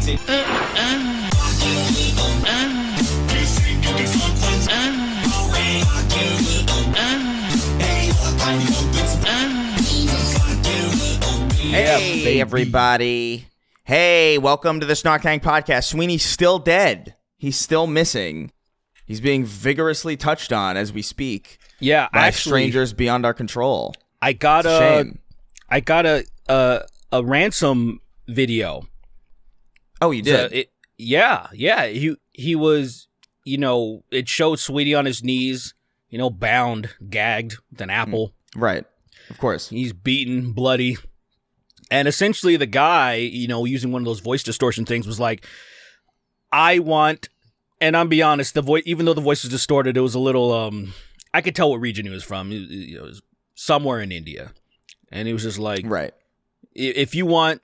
Hey, everybody. Hey, welcome to the Snark podcast. Sweeney's still dead. He's still missing. He's being vigorously touched on as we speak. Yeah, by actually, strangers beyond our control. I got a Ransom video. Oh, you did? So yeah. He was, it showed Sweetie on his knees, bound, gagged with an apple. Right. Of course. He's beaten, bloody. And essentially the guy, using one of those voice distortion things was like, I want, and I'm be honest, the voice, even though the voice was distorted, it was a little, I could tell what region he was from. It was somewhere in India. And he was just like, right. If you want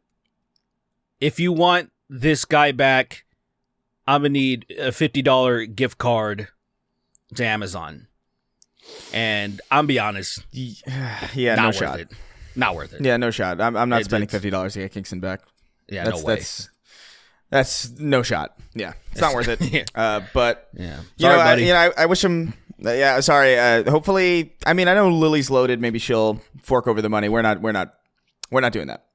this guy back, I'm going to need a $50 gift card to Amazon. And I'm be honest. Yeah, not no worth shot. it. Not worth it. Yeah, no shot. I'm not spending $50 to get Kingston back. Yeah, no way. That's no shot. Yeah, it's not worth it. But yeah, sorry, buddy. I wish him. Yeah, sorry. Hopefully, I know Lily's loaded. Maybe she'll fork over the money. We're not doing that.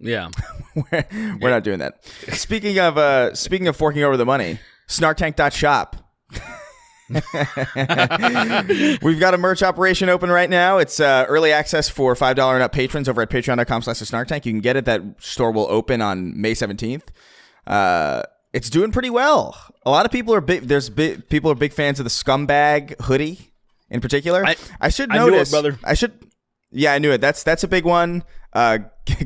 Yeah, we're not doing that. Speaking of forking over the money, snarktank.shop. We've got a merch operation open right now. It's early access for $5 and up patrons over at patreon.com/snarktank. You can get it. That store will open on May 17th. It's doing pretty well. A lot of people are big. People are big fans of the Scumbag hoodie in particular. I should notice, I knew it, brother. Yeah, I knew it. That's a big one.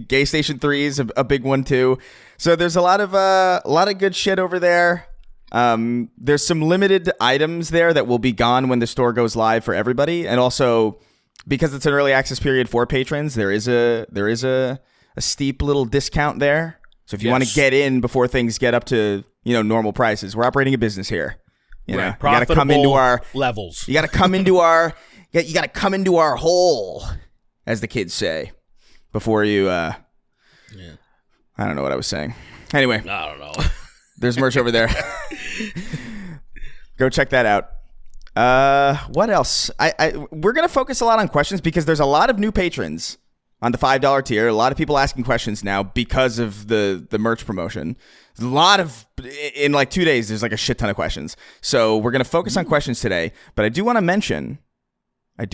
Gay Station 3 is a big one too. So there's a lot of good shit over there. There's some limited items there that will be gone when the store goes live for everybody, and also because it's an early access period for patrons, there is a steep little discount there. So if you want to get in before things get up to normal prices, we're operating a business here. You got to come into our levels. You got to come into our you got to come into our hole, as the kids say, before you. I don't know what I was saying. Anyway, I don't know. There's merch over there. Go check that out. What else? We're going to focus a lot on questions because there's a lot of new patrons on the $5 tier. A lot of people asking questions now because of the merch promotion. There's a lot of, in like 2 days, there's like a shit ton of questions. So we're going to focus on questions today. But I do want to mention, at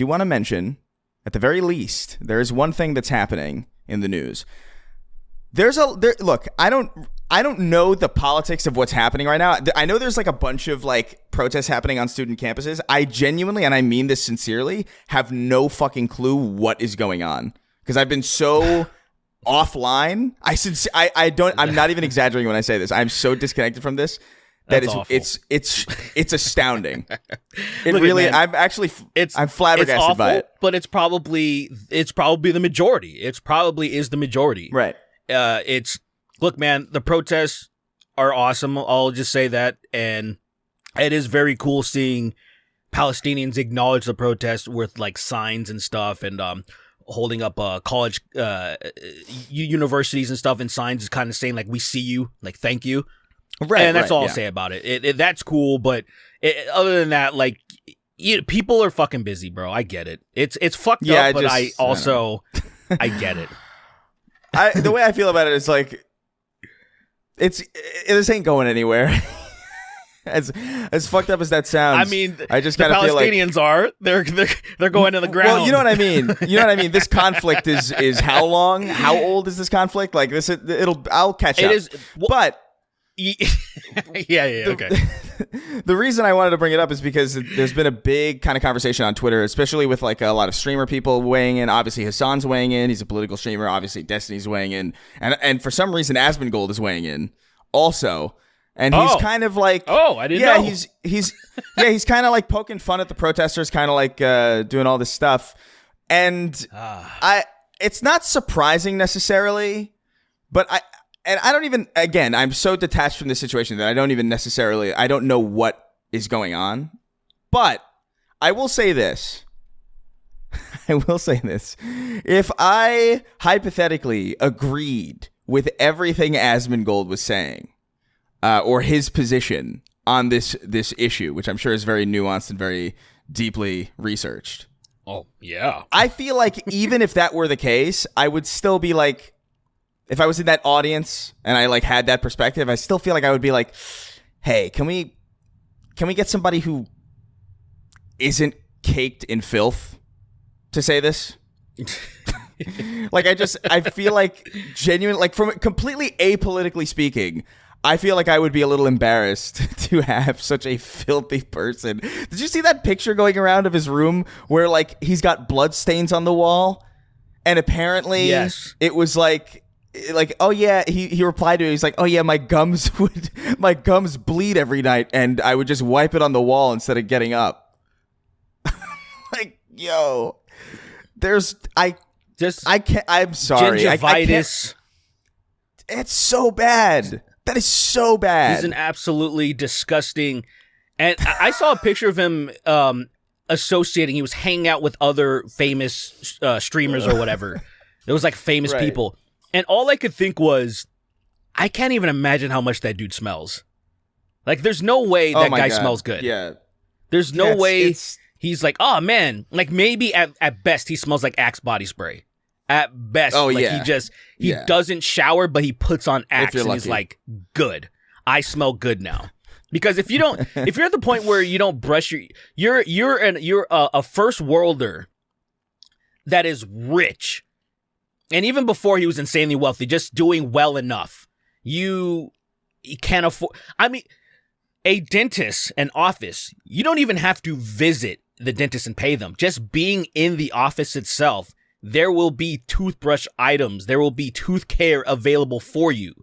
the very least, there is one thing that's happening in the news. Look, I don't know the politics of what's happening right now. I know there's like a bunch of like protests happening on student campuses. I genuinely, and I mean this sincerely, have no fucking clue what is going on because I've been so offline. I'm not even exaggerating when I say this. I'm so disconnected from this. It's astounding. Look, really, man, I'm flabbergasted by it. But it's probably the majority. It probably is the majority. Right. Look, man, the protests are awesome. I'll just say that. And it is very cool seeing Palestinians acknowledge the protest with like signs and stuff and holding up college universities and stuff and signs is kind of saying like, we see you, like, thank you. Right. And that's all I'll say about it. That's cool. But other than that, like, people are fucking busy, bro. I get it. It's fucked up, but I get it. The way I feel about it is like, this ain't going anywhere. As fucked up as that sounds, I mean, I just kind of feel like Palestinians are they're going to the ground. Well, you know what I mean. This conflict is how long? How old is this conflict? Like this, I'll catch up. But okay. The reason I wanted to bring it up is because there's been a big kind of conversation on Twitter, especially with like a lot of streamer people weighing in. Obviously, Hassan's weighing in. He's a political streamer. Obviously, Destiny's weighing in, and for some reason, Asmongold is weighing in also. And he's kind of like, I didn't know. He's kind of like poking fun at the protesters, kind of like doing all this stuff. And it's not surprising necessarily, but I don't even, again, I'm so detached from this situation that I don't know what is going on. But I will say this. If I hypothetically agreed with everything Asmongold was saying, or his position on this issue, which I'm sure is very nuanced and very deeply researched. Oh, yeah. I feel like even if that were the case, I would still be like, if I was in that audience and I like had that perspective, I still feel like I would be like, hey, can we get somebody who isn't caked in filth to say this? Like, I feel like genuine, like from completely apolitically speaking, I feel like I would be a little embarrassed to have such a filthy person. Did you see that picture going around of his room where like he's got blood stains on the wall? And apparently it was like, oh yeah, he replied to it. He's like, oh yeah, my gums bleed every night and I would just wipe it on the wall instead of getting up. Like, yo, I'm sorry. Gingivitis. It's so bad. That is so bad. He's an absolutely disgusting. And I saw a picture of him associating. He was hanging out with other famous streamers or whatever. It was like famous people. And all I could think was, I can't even imagine how much that dude smells. Like, there's no way that guy smells good. Yeah. There's no way he's like, oh man. Like, maybe at best he smells like Axe body spray. At best, he doesn't shower, but he puts on Axe and is like, good. I smell good now. Because if you're at the point where you don't brush you're a first worlder that is rich, and even before he was insanely wealthy, just doing well enough, you can't afford. I mean, a dentist, an office, you don't even have to visit the dentist and pay them. Just being in the office itself. There will be toothbrush items. There will be tooth care available for you.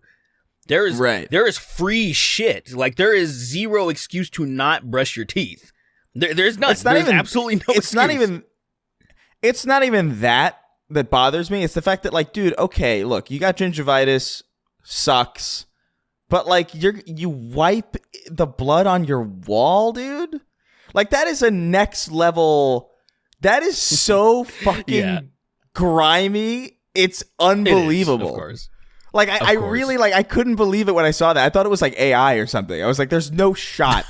There is free shit. Like, there is zero excuse to not brush your teeth. There's absolutely no excuse. It's not even that bothers me. It's the fact that, like, dude, okay, look, you got gingivitis, sucks, but like you wipe the blood on your wall, dude. Like, that is a next level. That is so fucking grimy. It's unbelievable. It is, of course. Like, I really, like, I couldn't believe it when I saw that. I thought it was like AI or something. I was like, there's no shot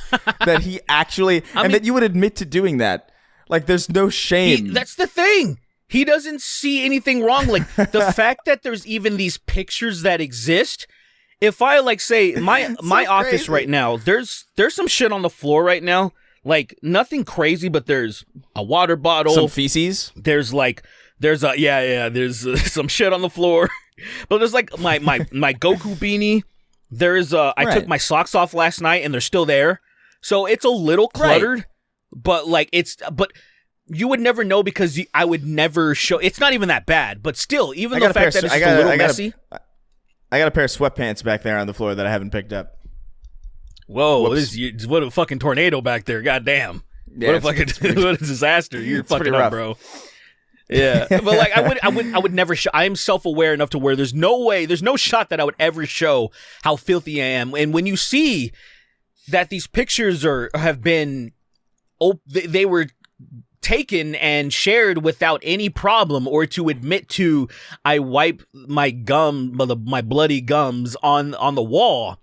that he actually, that you would admit to doing that. Like, there's no shame. That's the thing. He doesn't see anything wrong. Like, the fact that there's even these pictures that exist. If I, like, say, my office crazy. Right now, there's some shit on the floor right now. Like, nothing crazy, but there's a water bottle. Some feces? There's some shit on the floor. But there's like my Goku beanie. There's I took my socks off last night and they're still there. So it's a little cluttered, but like but you would never know because I would never show. It's not even that bad, but still, even the fact that it's a little messy. I got a pair of sweatpants back there on the floor that I haven't picked up. Whoa, what a fucking tornado back there. Goddamn. Yeah, what a disaster. You're fucking up, bro. Yeah, but like I would never show. I am self-aware enough to where there's no shot that I would ever show how filthy I am. And when you see that these pictures have been, they were taken and shared without any problem, or to admit to, I wipe my bloody gums on the wall.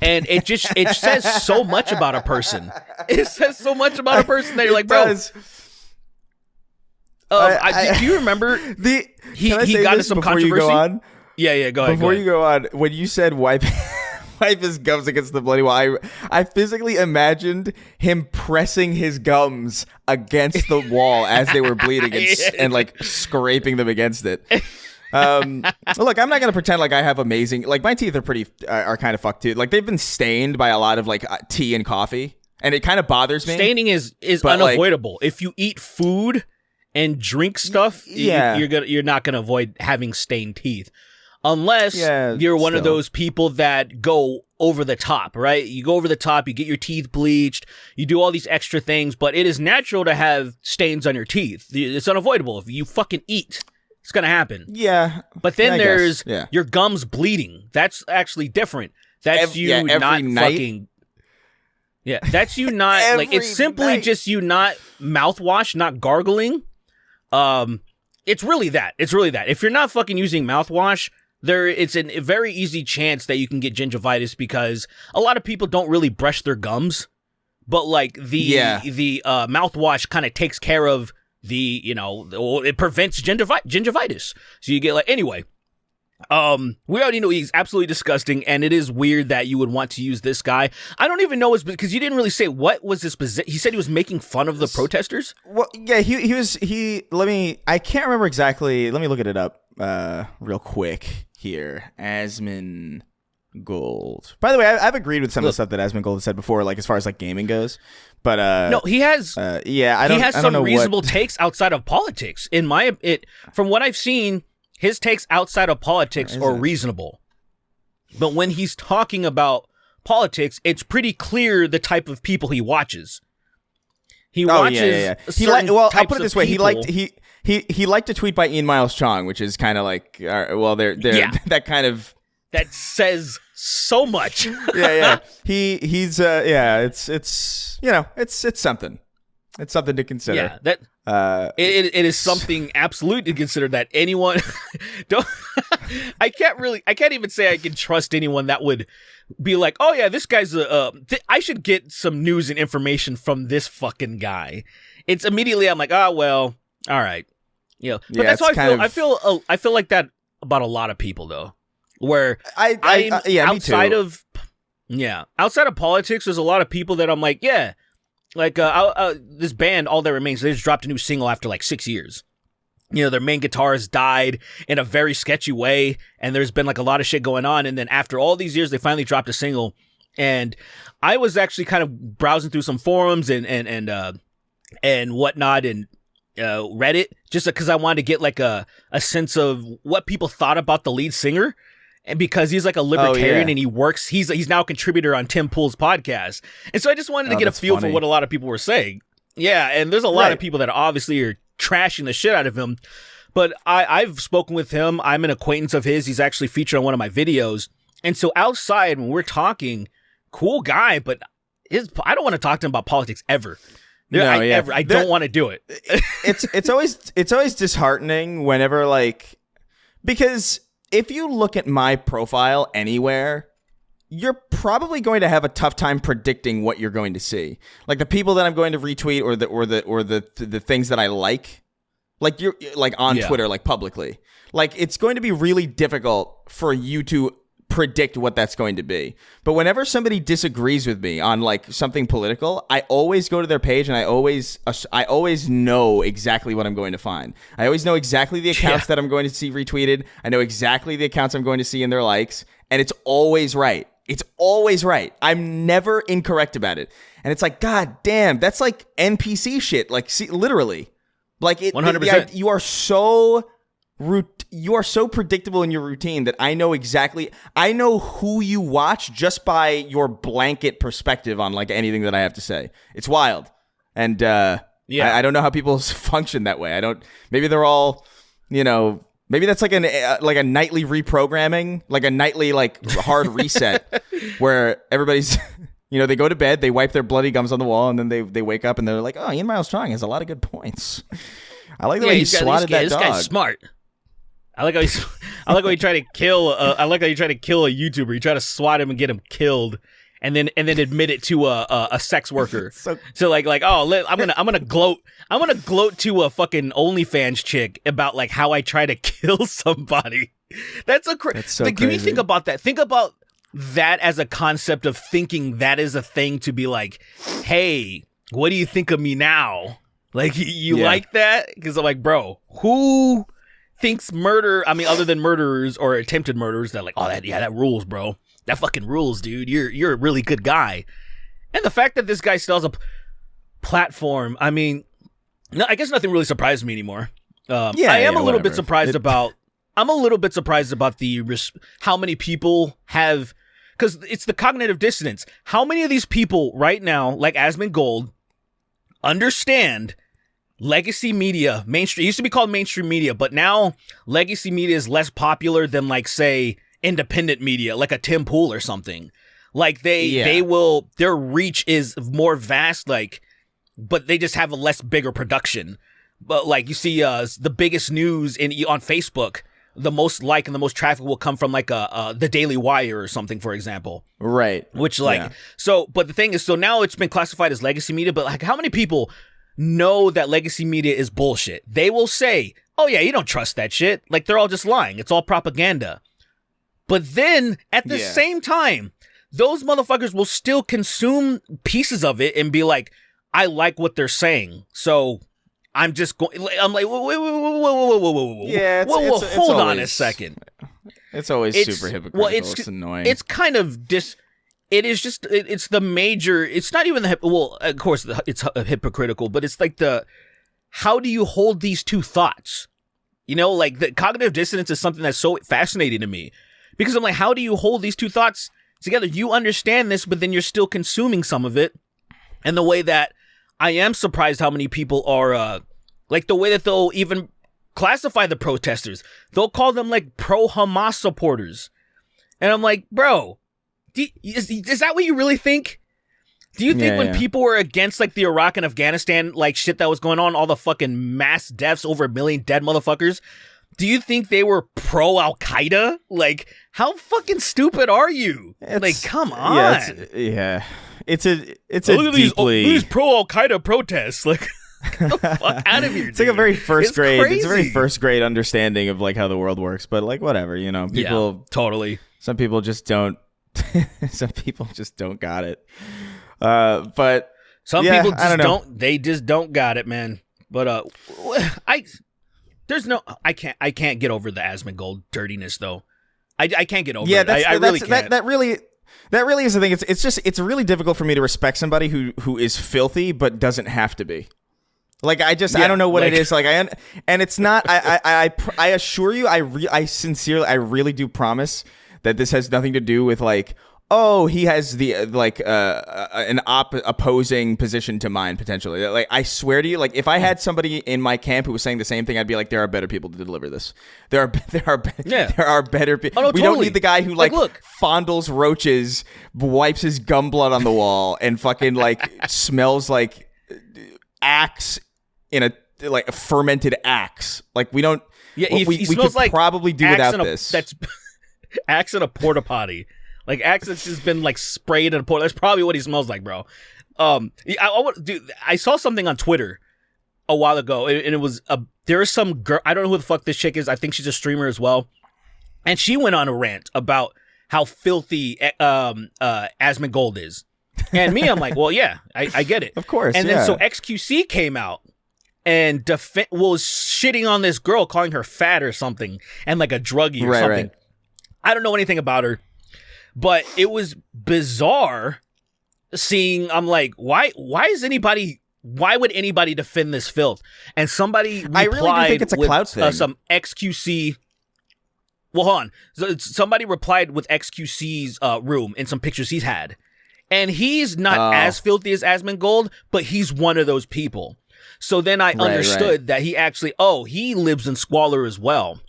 And it says so much about a person. It says so much about a person that you're like, bro. Do you remember he got into some controversy? You go on? Yeah, go ahead. Before you go on, when you said wipe his gums against the bloody wall, I physically imagined him pressing his gums against the wall as they were bleeding and like scraping them against it. Look, I'm not gonna pretend like I have amazing. Like, my teeth are kind of fucked too. Like, they've been stained by a lot of like tea and coffee, and it kind of bothers me. Staining is unavoidable. Like, if you eat food and drink stuff, you're not gonna avoid having stained teeth, unless you're one of those people that go over the top, right? You go over the top, you get your teeth bleached, you do all these extra things, but it is natural to have stains on your teeth. It's unavoidable. If you fucking eat, it's gonna happen. Yeah, but then there's your gums bleeding. That's actually different. That's you not night. Fucking. Yeah, that's you not like. It's simply just you not mouthwash, not gargling. It's really that. If you're not fucking using mouthwash, it's a very easy chance that you can get gingivitis because a lot of people don't really brush their gums, but like the mouthwash kind of takes care of it prevents gingivitis. So you get like, anyway, we already know he's absolutely disgusting, and it is weird that you would want to use this guy. I don't even know because you didn't really say what was his position. He said he was making fun of the protesters. Well, yeah, I can't remember exactly. Let me look it up real quick here. Asmongold. By the way, I've agreed with some of the stuff that Asmongold has said before, like as far as like gaming goes. But no, he has. He has some reasonable takes outside of politics. From what I've seen, his takes outside of politics are reasonable. But when he's talking about politics, it's pretty clear the type of people he watches. He watches. I'll put it this way: he liked a tweet by Ian Miles Chong, which is kind of like, that kind of that says so much. He's it's something. It's something to consider. Yeah, it is something absolute to consider that anyone I can't even say I can trust anyone that would be like, oh yeah, this guy's I should get some news and information from this fucking guy. It's immediately I'm like, oh well, all right. But that's how I feel. I feel like that about a lot of people though. Where outside of politics, there's a lot of people that I'm like, yeah. Like, this band, All That Remains, they just dropped a new single after like 6 years. Their main guitarist died in a very sketchy way, and there's been like a lot of shit going on. And then after all these years, they finally dropped a single. And I was actually kind of browsing through some forums and whatnot and Reddit, just because I wanted to get like a sense of what people thought about the lead singer. And because he's like a libertarian and he's now a contributor on Tim Pool's podcast. And so I just wanted to get a feel for what a lot of people were saying. Yeah, and there's a lot of people that obviously are trashing the shit out of him. But I've spoken with him. I'm an acquaintance of his. He's actually featured on one of my videos. And so outside, when we're talking, cool guy, but I don't want to talk to him about politics ever. I don't want to do it. It's always disheartening whenever because if you look at my profile anywhere, you're probably going to have a tough time predicting what you're going to see. Like the people that I'm going to retweet or the things that I like you're like on Twitter, like publicly. Like it's going to be really difficult for you to predict what that's going to be. But whenever somebody disagrees with me on like something political, I always go to their page and I always know exactly what I'm going to find. I always know exactly the accounts that I'm going to see retweeted. I know exactly the accounts I'm going to see in their likes, and it's always right. It's always right. I'm never incorrect about it. And it's like, God damn, that's like NPC shit. Like, see, literally. Like, 100%. You are so predictable in your routine that I know who you watch just by your blanket perspective on like anything that I have to say. It's wild. And I don't know how people function that way. Maybe they're all, maybe that's like a nightly reprogramming, like a nightly like hard reset where everybody's, they go to bed, they wipe their bloody gums on the wall, and then they wake up and they're like, oh, Ian Miles Strong has a lot of good points. I like the way he swatted that dog. This guy's smart. I like how you try to kill a YouTuber. You try to swat him and get him killed, and then admit it to a sex worker. So I'm gonna gloat to a fucking OnlyFans chick about like how I try to kill somebody. That's so crazy. Can you think about that? Think about that as a concept of thinking that is a thing to be like, hey, what do you think of me now? Like you like that? Because I'm like, bro, who thinks murder, other than murderers or attempted murderers, that like, oh, that rules, bro. That fucking rules, dude. You're a really good guy. And the fact that this guy still has a platform, I guess nothing really surprises me anymore. I am a little bit surprised about the how many people have, because it's the cognitive dissonance. How many of these people right now, like Asmongold, understand legacy media, mainstream, it used to be called mainstream media, but now legacy media is less popular than like, say, independent media, like a Tim Pool or something. Like their reach is more vast, like, but they just have a bigger production. But like you see, the biggest news on Facebook, the most like and the most traffic will come from like the Daily Wire or something, for example. Right. Which like, so, but the thing is, so now it's been classified as legacy media, but like how many people know that legacy media is bullshit? They will say, oh yeah, you don't trust that shit. Like they're all just lying. It's all propaganda. But then at the same time, those motherfuckers will still consume pieces of it and be like, I like what they're saying. So I'm just going, I'm like, whoa. Yeah, hold on a second. It's always super hypocritical. Well, it's annoying. It's kind of it is just, it's the major, it's not even well, of course it's hypocritical, but it's like how do you hold these two thoughts? You know, like the cognitive dissonance is something that's so fascinating to me because I'm like, how do you hold these two thoughts together? You understand this, but then you're still consuming some of it. And the way that I am surprised how many people are, like the way that they'll even classify the protesters. They'll call them like pro-Hamas supporters. And I'm like, bro, is that what you really think? Do you think when people were against like the Iraq and Afghanistan, like shit that was going on, all the fucking mass deaths, over 1 million dead motherfuckers, do you think they were pro-Al-Qaeda? Like, how fucking stupid are you? Like, come on. It's a look at deeply... these pro-Al-Qaeda protests. Like, get the fuck out of here, It's like a very first grade. Crazy. It's a very first grade understanding of like how the world works. But like whatever, you know, people. Yeah, totally. Some people just don't. Some people just don't got it. But some people just don't. They just don't got it, man. But I can't get over the Asmongold dirtiness though. I can't get over it. I really can't. That really is the thing. It's really difficult for me to respect somebody who is filthy but doesn't have to be. Like I don't know what it is. Like and it's not. I assure you. I sincerely, I really do promise that this has nothing to do with like, oh, he has the an opposing position to mine potentially. Like I swear to you, like if I had somebody in my camp who was saying the same thing, I'd be like, there are better people to deliver this. There are better people. Oh, no, we don't need the guy who like fondles roaches, wipes his gum blood on the wall, and fucking like smells like axe in a fermented axe. Like we don't. Yeah, he we smells could like probably do without this. That's axe in a porta potty. Like axe that's just been like sprayed in a porta. That's probably what he smells like, bro. I saw something on Twitter a while ago, and it was there is some girl. I don't know who the fuck this chick is. I think she's a streamer as well, and she went on a rant about how filthy Asmongold is. And me, I'm like, well, yeah, I get it, of course. And then so XQC came out and was shitting on this girl, calling her fat or something, and like a druggie or something. Right. I don't know anything about her, but it was bizarre seeing. I'm like, why would anybody defend this filth? And somebody replied, I really do think it's a clout thing. Some XQC. Well, hold on. So somebody replied with XQC's room and some pictures he's had, and he's not as filthy as Asmongold, but he's one of those people. So then I understood that he actually, he lives in squalor as well.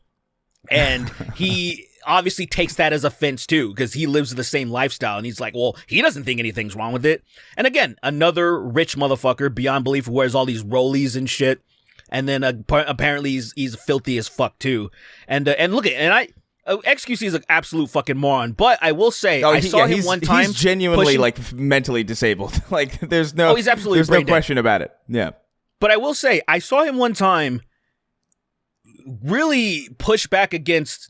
And he obviously takes that as offense too, because he lives the same lifestyle. And he's like, well, he doesn't think anything's wrong with it. And again, another rich motherfucker beyond belief who wears all these rollies and shit. And then apparently he's filthy as fuck too. And look at, XQC is an absolute fucking moron. But I will say, I saw him one time. He's genuinely like mentally disabled. Like there's no, he's absolutely there's no question about it. Yeah. But I will say, I saw him one time really push back against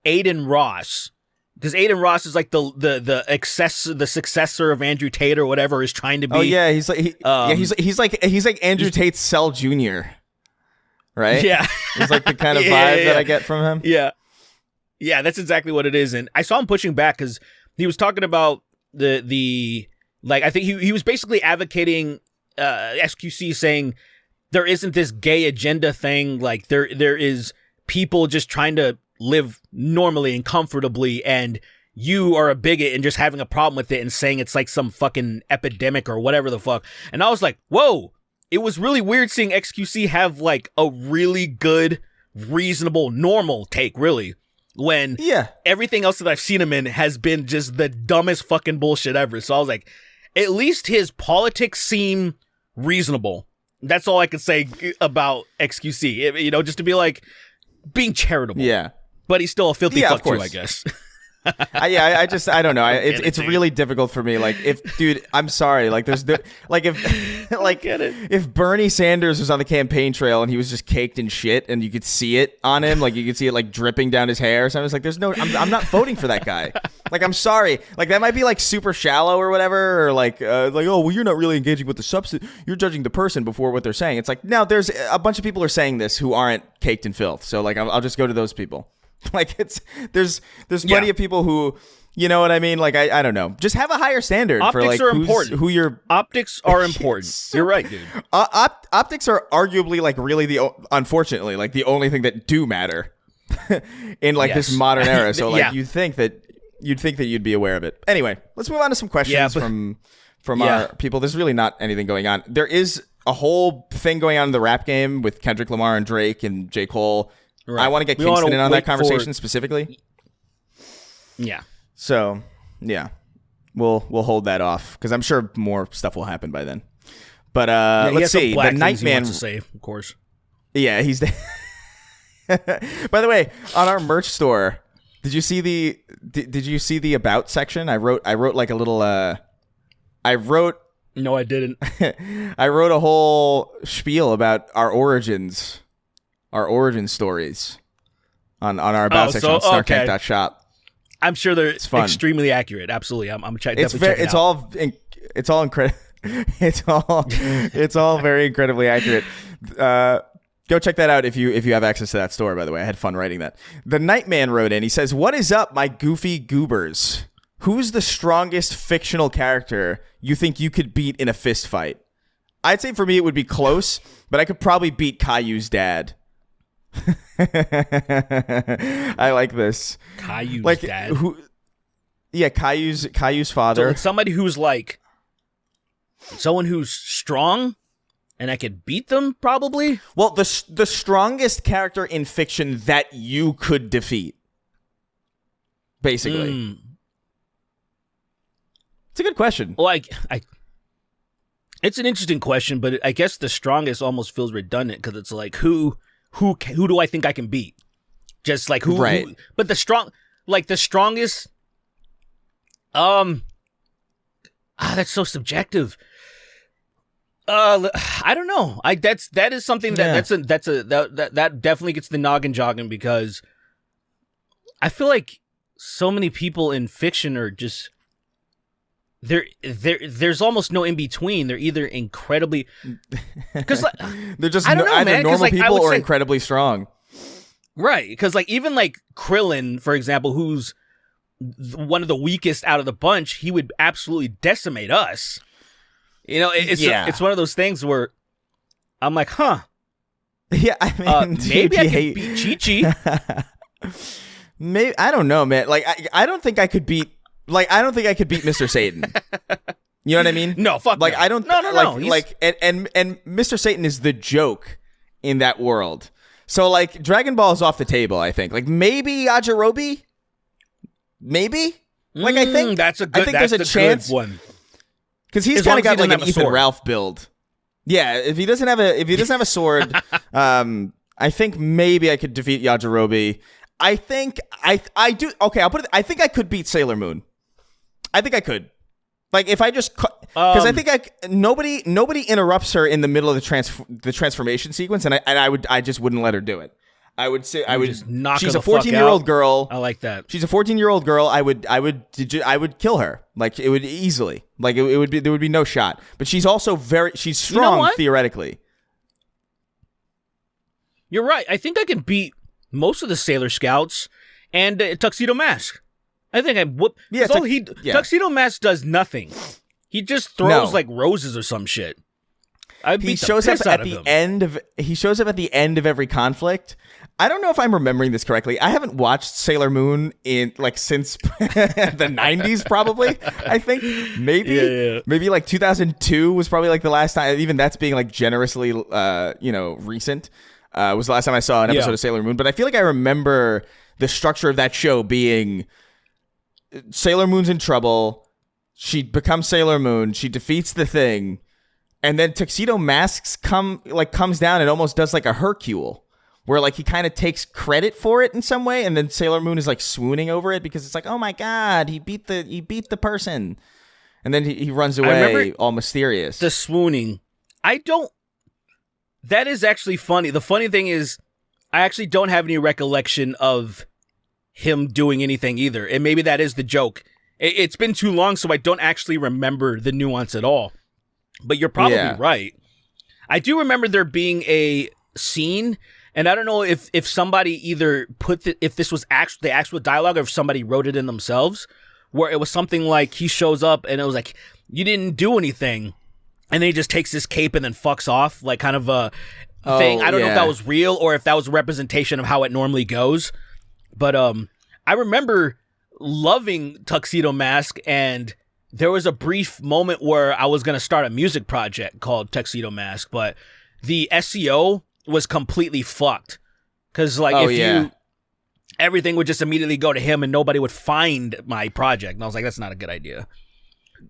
Aiden Ross, because Aiden Ross is like the successor of Andrew Tate or whatever is trying to be. Oh yeah, he's like he's like Andrew Tate's Cell Jr. Right? Yeah, it's like the kind of vibe that I get from him. Yeah, that's exactly what it is. And I saw him pushing back because he was talking about the like, I think he was basically advocating SQC, saying there isn't this gay agenda thing. Like there is people just trying to live normally and comfortably, and you are a bigot and just having a problem with it and saying it's like some fucking epidemic or whatever the fuck. And I was like, whoa, it was really weird seeing XQC have like a really good, reasonable, normal take, really, when everything else that I've seen him in has been just the dumbest fucking bullshit ever. So I was like, at least his politics seem reasonable. That's all I could say about XQC, you know, just to be like being charitable. Yeah. But he's still a filthy Yeah, of fuck too, course. I guess. I don't know. It's dude. really difficult for me. Like, dude, I'm sorry. Like, if Bernie Sanders was on the campaign trail and he was just caked in shit and you could see it on him, like you could see it like dripping down his hair or something. It's like, I'm not voting for that guy. Like, I'm sorry. Like, that might be like super shallow or whatever, or like, oh, well, you're not really engaging with the substance. You're judging the person before what they're saying. It's like, no, there's a bunch of people are saying this who aren't caked in filth. So like, I'll just go to those people. Like, there's plenty of people who, you know what I mean? Like, I don't know. Just have a higher standard Optics for like are important. who you're. Optics are important. You're right, dude. Optics are arguably like really unfortunately like the only thing that do matter in like this modern era. So like you'd think that you'd be aware of it. Anyway, let's move on to some questions from our people. There's really not anything going on. There is a whole thing going on in the rap game with Kendrick Lamar and Drake and J. Cole. Right. I want to get Kingston in on that conversation specifically. Yeah. So, yeah, we'll hold that off because I'm sure more stuff will happen by then. But let's see. The Nightman to say, of course. Yeah, he's. By the way, on our merch store, did you see the about section? I wrote like a little. No, I didn't. I wrote a whole spiel about our origin stories on our about section on snarktank.shop. I'm sure they're extremely accurate. Absolutely, I'm checking. It's all incredible. It's all very incredibly accurate. Go check that out if you have access to that store. By the way, I had fun writing that. The Nightman wrote in. He says, "What is up, my goofy goobers? Who's the strongest fictional character you think you could beat in a fist fight?" I'd say for me it would be close, but I could probably beat Caillou's dad. I like this. Caillou's dad. Caillou's father. So it's somebody who's like someone who's strong, and I could beat them probably. Well, the strongest character in fiction that you could defeat, basically. It's a good question. Well, it's an interesting question, but I guess the strongest almost feels redundant because it's like who do I think I can beat? Just like who? Right. But the strongest. That's so subjective. I don't know. That is something that definitely gets the noggin jogging because I feel like so many people in fiction are just there's almost no in between. They're either incredibly because they're just I don't know, either man, normal like, people or incredibly strong. Right, because like even like Krillin, for example, who's one of the weakest out of the bunch, he would absolutely decimate us. You know, it's one of those things where I'm like, huh. Yeah, I mean, maybe I could beat Chi-Chi. Maybe I don't know, man. Like I don't think I could beat. Like I don't think I could beat Mr. Satan. You know what I mean? No, fuck. Like no. I don't. No. Like and Mr. Satan is the joke in that world. So like Dragon Ball is off the table. I think like maybe Yajirobe. Maybe like I think that's a good. I think that's there's a chance one because he's kind of got like an Ethan Ralph build. Yeah, if he doesn't have a sword, I think maybe I could defeat Yajirobe. I think I do. Okay, I'll put it. I think I could beat Sailor Moon. I think I could. Like if I just because I think nobody interrupts her in the middle of the transformation sequence, and I just wouldn't let her do it. I would say I would just knock she's her a 14-year-old girl. I like that. She's a 14-year-old girl. I would kill her. Like it would easily. Like it would be there would be no shot. But she's also she's strong theoretically. You're right. I think I can beat most of the Sailor Scouts and Tuxedo Mask. I think I whoop. Yeah, Tuxedo Mask does nothing. He just throws like roses or some shit. He shows up at the end of every conflict. I don't know if I'm remembering this correctly. I haven't watched Sailor Moon in like since the 90s probably. I think maybe like 2002 was probably like the last time. Even that's being like generously recent. Was the last time I saw an episode of Sailor Moon. But I feel like I remember the structure of that show being Sailor Moon's in trouble. She becomes Sailor Moon. She defeats the Thing. And then Tuxedo Masks comes down and almost does like a Hercule, where like he kind of takes credit for it in some way, and then Sailor Moon is like swooning over it because it's like, oh my god, he beat the person, and then he runs away all mysterious. The swooning, that is actually funny. The funny thing is, I actually don't have any recollection of him doing anything either, and maybe that is the joke. It's been too long, so I don't actually remember the nuance at all. But you're probably right. I do remember there being a scene, and I don't know if somebody either if this was the actual dialogue or if somebody wrote it in themselves, where it was something like he shows up and it was like, you didn't do anything, and then he just takes his cape and then fucks off, like kind of a thing. I don't know if that was real or if that was a representation of how it normally goes. But I remember loving Tuxedo Mask, and there was a brief moment where I was going to start a music project called Tuxedo Mask, but the SEO was completely fucked. Because like everything would just immediately go to him and nobody would find my project. And I was like, that's not a good idea.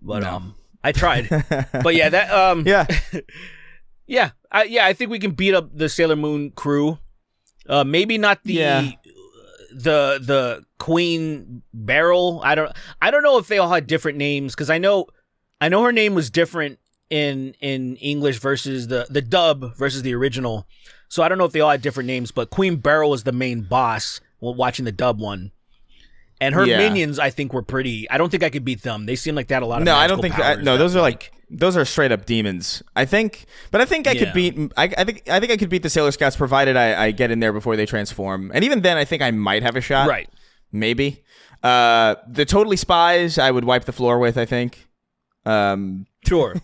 But I tried. But yeah, that I think we can beat up the Sailor Moon crew. Maybe not the Queen Beryl. I don't know if they all had different names, because I know her name was different in English versus the dub versus the original. So I don't know if they all had different names, but Queen Beryl was the main boss while watching the dub one. And her minions, I think, were pretty. I don't think I could beat them. They seem like they had a lot of. No, I don't think. Those are straight up demons. I think I could beat. I think I could beat the Sailor Scouts, provided I get in there before they transform. And even then, I think I might have a shot. Right. Maybe. The Totally Spies, I would wipe the floor with. I think. Sure.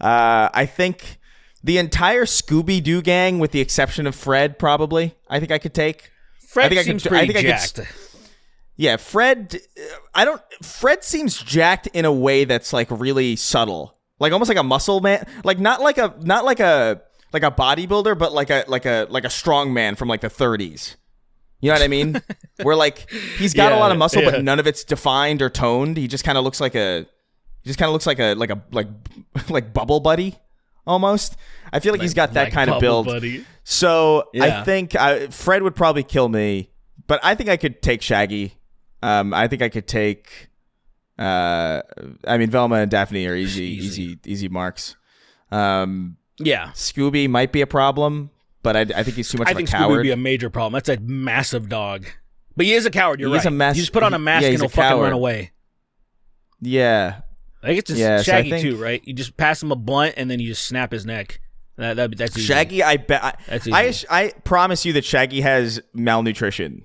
I think the entire Scooby Doo gang, with the exception of Fred, probably. I think I could take. Fred seems pretty jacked. Yeah, Fred. Fred seems jacked in a way that's like really subtle, like almost like a muscle man, like not like a bodybuilder, but like a strong man from like the 30s. You know what I mean? Where like he's got a lot of muscle, but none of it's defined or toned. He just kind of looks like like Bubble Buddy almost. I feel like he's got that kind of build. Buddy. So I think Fred would probably kill me, but I think I could take Shaggy. I think I could take. I mean, Velma and Daphne are easy marks. Scooby might be a problem, but I think he's too much of a coward. I think Scooby would be a major problem. That's a massive dog, but he is a coward. You're right. You just put on a mask and he'll fucking run away. Yeah, I think it's just Shaggy too, right? You just pass him a blunt and then you just snap his neck. That's easy. Shaggy. I bet. I promise you that Shaggy has malnutrition.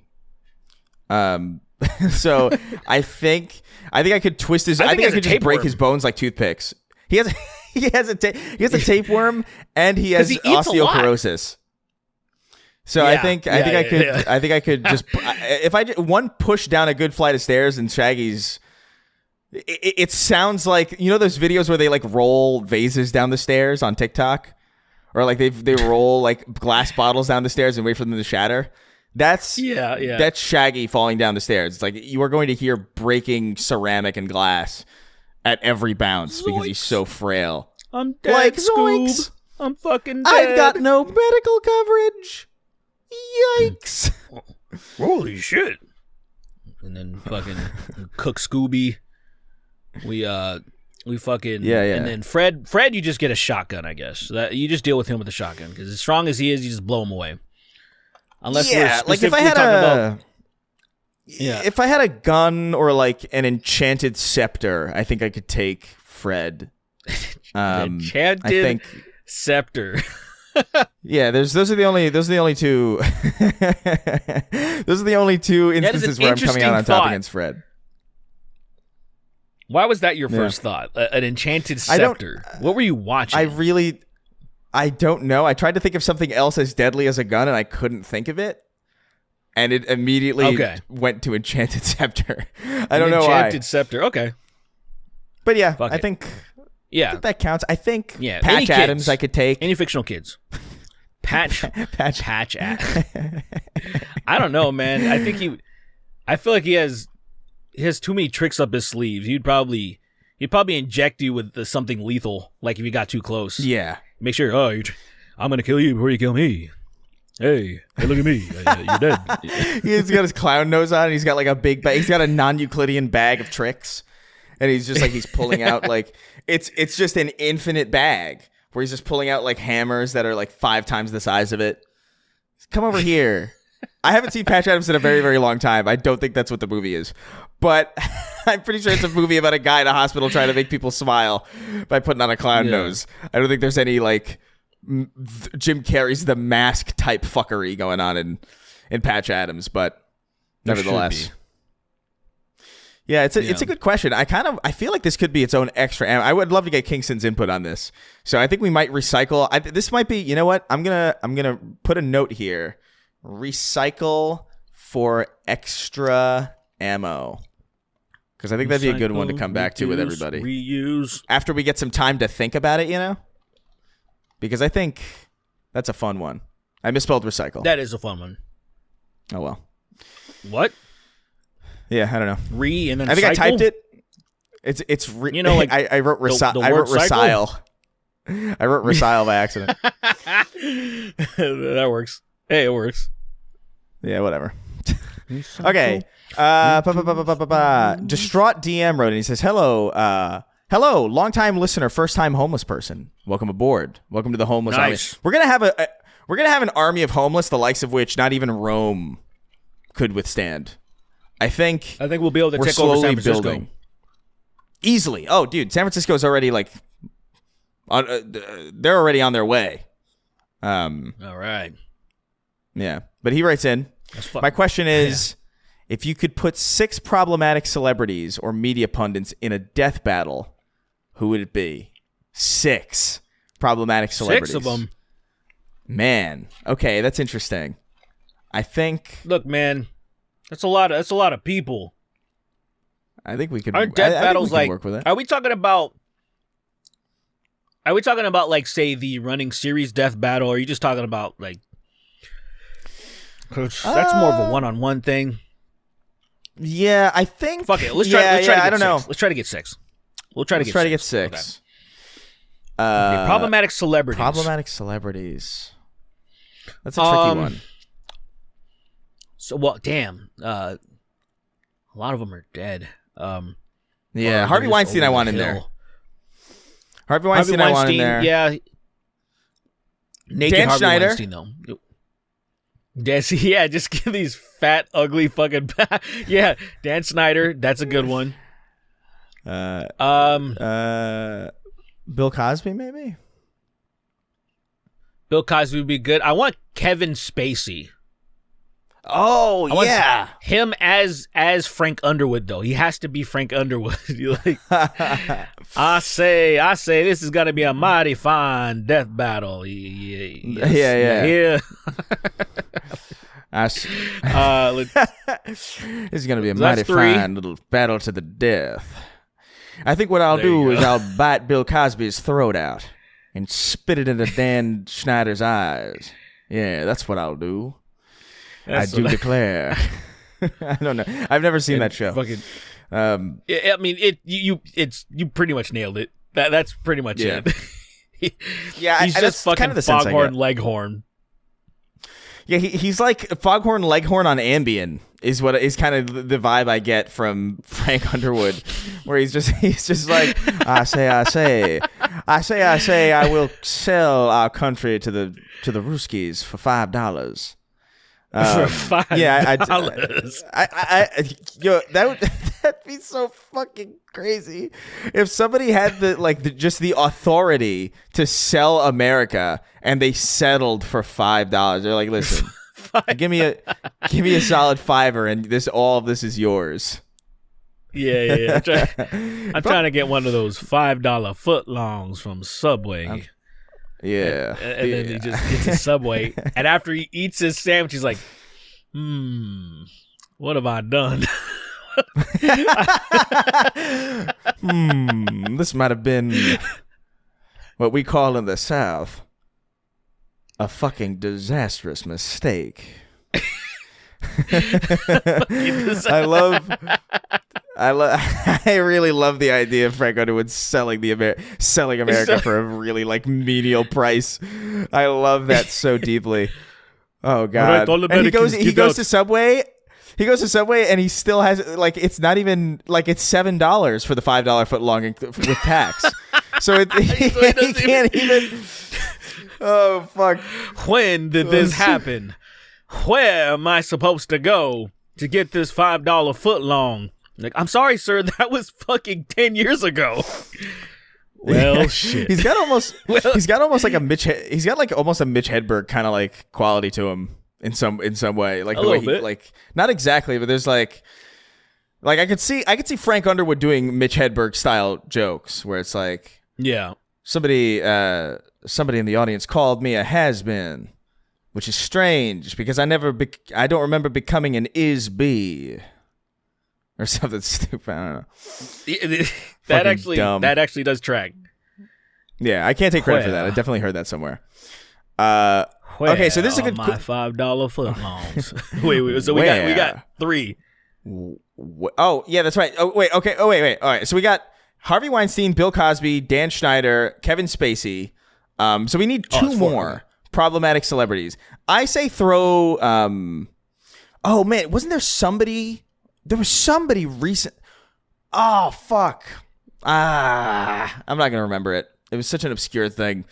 So I think I could twist his. I think I could just break his bones like toothpicks. He has a tapeworm and he has osteoporosis. So I think I could just if I one push down a good flight of stairs and Shaggy's. It sounds like, you know, those videos where they like roll vases down the stairs on TikTok, or like they roll like glass bottles down the stairs and wait for them to shatter. That's Shaggy falling down the stairs. It's like you are going to hear breaking ceramic and glass at every bounce because he's so frail. I'm dead, like, Scoob. I'm fucking dead. I've got no medical coverage. Yikes. Holy shit. And then fucking cook Scooby. We fucking and then Fred, you just get a shotgun, I guess. You just deal with him with a shotgun, because as strong as he is, you just blow him away. Unless we're specifically if I had a gun or like an enchanted scepter, I think I could take Fred. Enchanted scepter. Yeah, those are the only two. Those are the only two instances where I'm coming out on top against Fred. Why was that your first thought? An enchanted scepter. What were you watching? I don't know. I tried to think of something else as deadly as a gun, and I couldn't think of it. And it immediately went to enchanted scepter. I don't know why. Enchanted scepter. Okay. But yeah, I think that counts. I think Patch Adams I could take. Any fictional kids. Patch Adams. I don't know, man. I feel like he has too many tricks up his sleeves. He'd probably inject you with something lethal, like if you got too close. Yeah. Make sure, I'm going to kill you before you kill me. Hey, look at me. You're dead. He's got his clown nose on, and he's got like a big bag. He's got a non-Euclidean bag of tricks, and he's just like he's pulling out like it's just an infinite bag where he's just pulling out like hammers that are like 5 times the size of it. Come over here. I haven't seen Patch Adams in a very, very long time. I don't think that's what the movie is, but I'm pretty sure it's a movie about a guy in a hospital trying to make people smile by putting on a clown nose. I don't think there's any like Jim Carrey's The Mask type fuckery going on in Patch Adams, but nevertheless. Yeah, it's a good question. I feel like this could be its own extra. I would love to get Kingston's input on this. So I think we might recycle. This might be. You know what? I'm gonna put a note here. Recycle for extra ammo, because I think that'd be a good one to come back to with everybody. Reuse after we get some time to think about it. You know, because I think that's a fun one. I misspelled recycle. That is a fun one. Oh well. What? Yeah, I don't know. And then I think cycle? I typed it. It's you know, like I wrote I wrote recile. I wrote recile by accident. That works. Hey, it works. Yeah, whatever. Okay. Distraught DM wrote and he says, "Hello, long-time listener, first-time homeless person. Welcome aboard. Welcome to the homeless army. We're gonna have an army of homeless, the likes of which not even Rome could withstand. I think we'll be able to take over San Francisco building. Easily. Oh, dude, San Francisco's already like, they're already on their way. All right. Yeah, but he writes in. My question is, if you could put 6 problematic celebrities or media pundits in a death battle, who would it be? 6 problematic celebrities. 6 of them. Man, okay, that's interesting. I think. Look, man, that's a lot of people. I think we could. Our death battles like work with it. Are we talking about like, say, the running series death battle, or are you just talking about like? That's more of a one-on-one thing. Yeah, I think. Fuck it. Let's try to get I don't 6. know. Let's try to get 6. We'll try to get 6. Okay. Problematic celebrities. Problematic celebrities. That's a tricky one. So, well, damn. A lot of them are dead. Yeah, Harvey Weinstein I want in there. Harvey Weinstein I want in there. Yeah. Naked Dan Harvey Schneider. Weinstein, though. Yeah, just give these fat, ugly fucking. Yeah, Dan Snyder. That's a good one. Bill Cosby, maybe. Bill Cosby would be good. I want Kevin Spacey. Oh, I want yeah. him as Frank Underwood, though. He has to be Frank Underwood. You're like, I say, this is gonna be a mighty fine death battle. Yeah. This is gonna be a mighty fine little battle to the death. I think what I'll do is I'll bite Bill Cosby's throat out and spit it into Dan Schneider's eyes. Yeah, that's what I'll do. I do declare. I don't know. I've never seen that show. Fucking, I mean, you pretty much nailed it. That's pretty much it. Yeah, he's just fucking kind of Foghorn Leghorn. Yeah, he's like Foghorn Leghorn on Ambien is what is kind of the vibe I get from Frank Underwood, where he's just like, I say, I will sell our country to the Ruskies for $5. For $5. Yeah, that'd be so fucking crazy if somebody had just the authority to sell America and they settled for $5. They're like, listen, give me a solid $5 and all of this is yours. Yeah. I'm trying to get one of those $5 footlongs from Subway. Yeah. And then he just gets his Subway. And after he eats his sandwich, he's like, what have I done? This might have been what we call in the South a fucking disastrous mistake. I really love the idea of Frank Underwood selling America for a really menial price. I love that so deeply. Oh God! all the And he Americans get goes out. to Subway. He goes to Subway and he still has like it's not even like it's $7 for the $5 footlong with tax. So he can't even. Oh fuck! When did this happen? Where am I supposed to go to get this $5 footlong? Like, I'm sorry, sir, that was fucking 10 years ago. Well, shit. He's got almost like a Mitch. He's got like almost a Mitch Hedberg kind of like quality to him in some way. Like a the way little bit. like not exactly, but there's like I could see Frank Underwood doing Mitch Hedberg style jokes where it's like, yeah, somebody in the audience called me a has-been, which is strange because I don't remember becoming an is-be or something stupid. I don't know. that actually does track. Yeah, I can't take credit for that. I definitely heard that somewhere. Okay, so this is a good. My $5 footlongs. wait. So we got 3. Oh yeah, that's right. Oh wait. Okay. Oh wait. All right. So we got Harvey Weinstein, Bill Cosby, Dan Schneider, Kevin Spacey. So we need 2 more problematic celebrities. I say throw. Oh man, wasn't there somebody? There was somebody recent. Oh fuck. I'm not gonna remember it. It was such an obscure thing.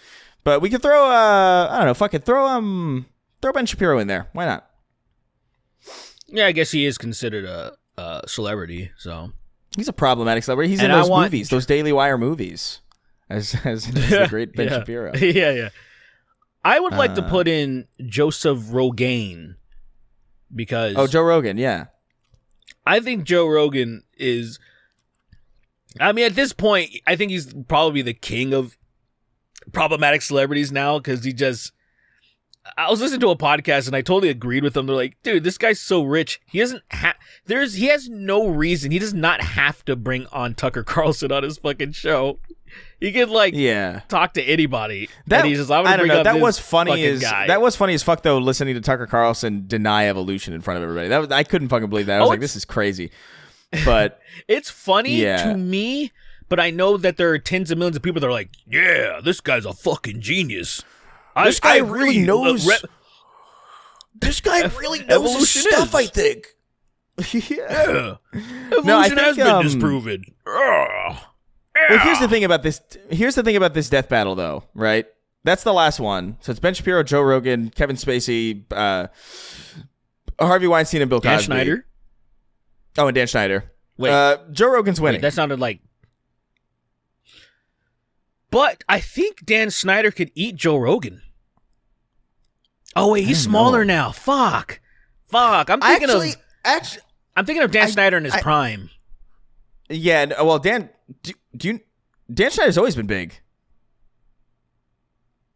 But we could throw. I don't know. Fuck it. Throw Ben Shapiro in there. Why not? Yeah, I guess he is considered a celebrity. So he's a problematic celebrity. He's in those movies, those Daily Wire movies, as the great Ben Shapiro. Yeah. I would like to put in Joseph Rogan because Joe Rogan, yeah. I think Joe Rogan is. I mean, at this point, I think he's probably the king of problematic celebrities now because he just. I was listening to a podcast and I totally agreed with them. They're like, dude, this guy's so rich. He doesn't he has no reason. He does not have to bring on Tucker Carlson on his fucking show. He could talk to anybody. That, and he's just, I'm gonna I don't bring know. up That this was funny as guy. that was funny as fuck though. Listening to Tucker Carlson deny evolution in front of everybody. I couldn't fucking believe that. I was like, this is crazy. But it's funny to me. But I know that there are tens of millions of people that are like, yeah, this guy's a fucking genius. This guy really knows. This guy really knows his stuff. I think. Yeah. Evolution has been disproven. Well, here's the thing about this. Here's the thing about this death battle, though. Right? That's the last one. So it's Ben Shapiro, Joe Rogan, Kevin Spacey, Harvey Weinstein, and Bill Cosby. Dan Schneider. Oh, and Dan Schneider. Wait, Joe Rogan's winning. Wait, that sounded like. But I think Dan Schneider could eat Joe Rogan. Oh wait, he's smaller now. Fuck. I'm thinking of Dan Schneider in his prime. Yeah. Well, Dan Schneider's always been big.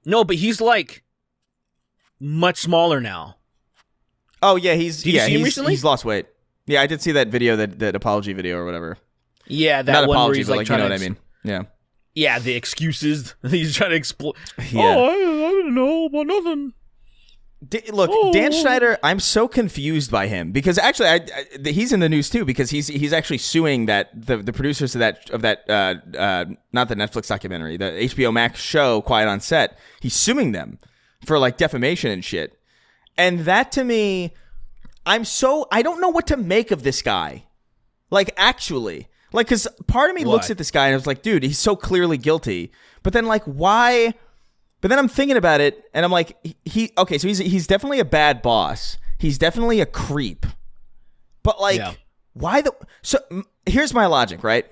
No, but he's like much smaller now. Oh yeah, Did you see him recently? He's lost weight. Yeah, I did see that video, that apology video or whatever. Yeah, that Not one apology, where he's but like you know trying what I mean. Yeah. Yeah, the excuses. He's trying to explain. Yeah. Oh, I don't know about nothing. Look, Dan Schneider, I'm so confused by him because actually, he's in the news too because he's actually suing the producers of that not the Netflix documentary, the HBO Max show Quiet on Set. He's suing them for like defamation and shit. And that to me, I don't know what to make of this guy. Like actually, like because part of me looks at this guy and I was like, dude, he's so clearly guilty. But then like why? But then I'm thinking about it, and I'm like, so he's definitely a bad boss. He's definitely a creep. But like, why so here's my logic, right?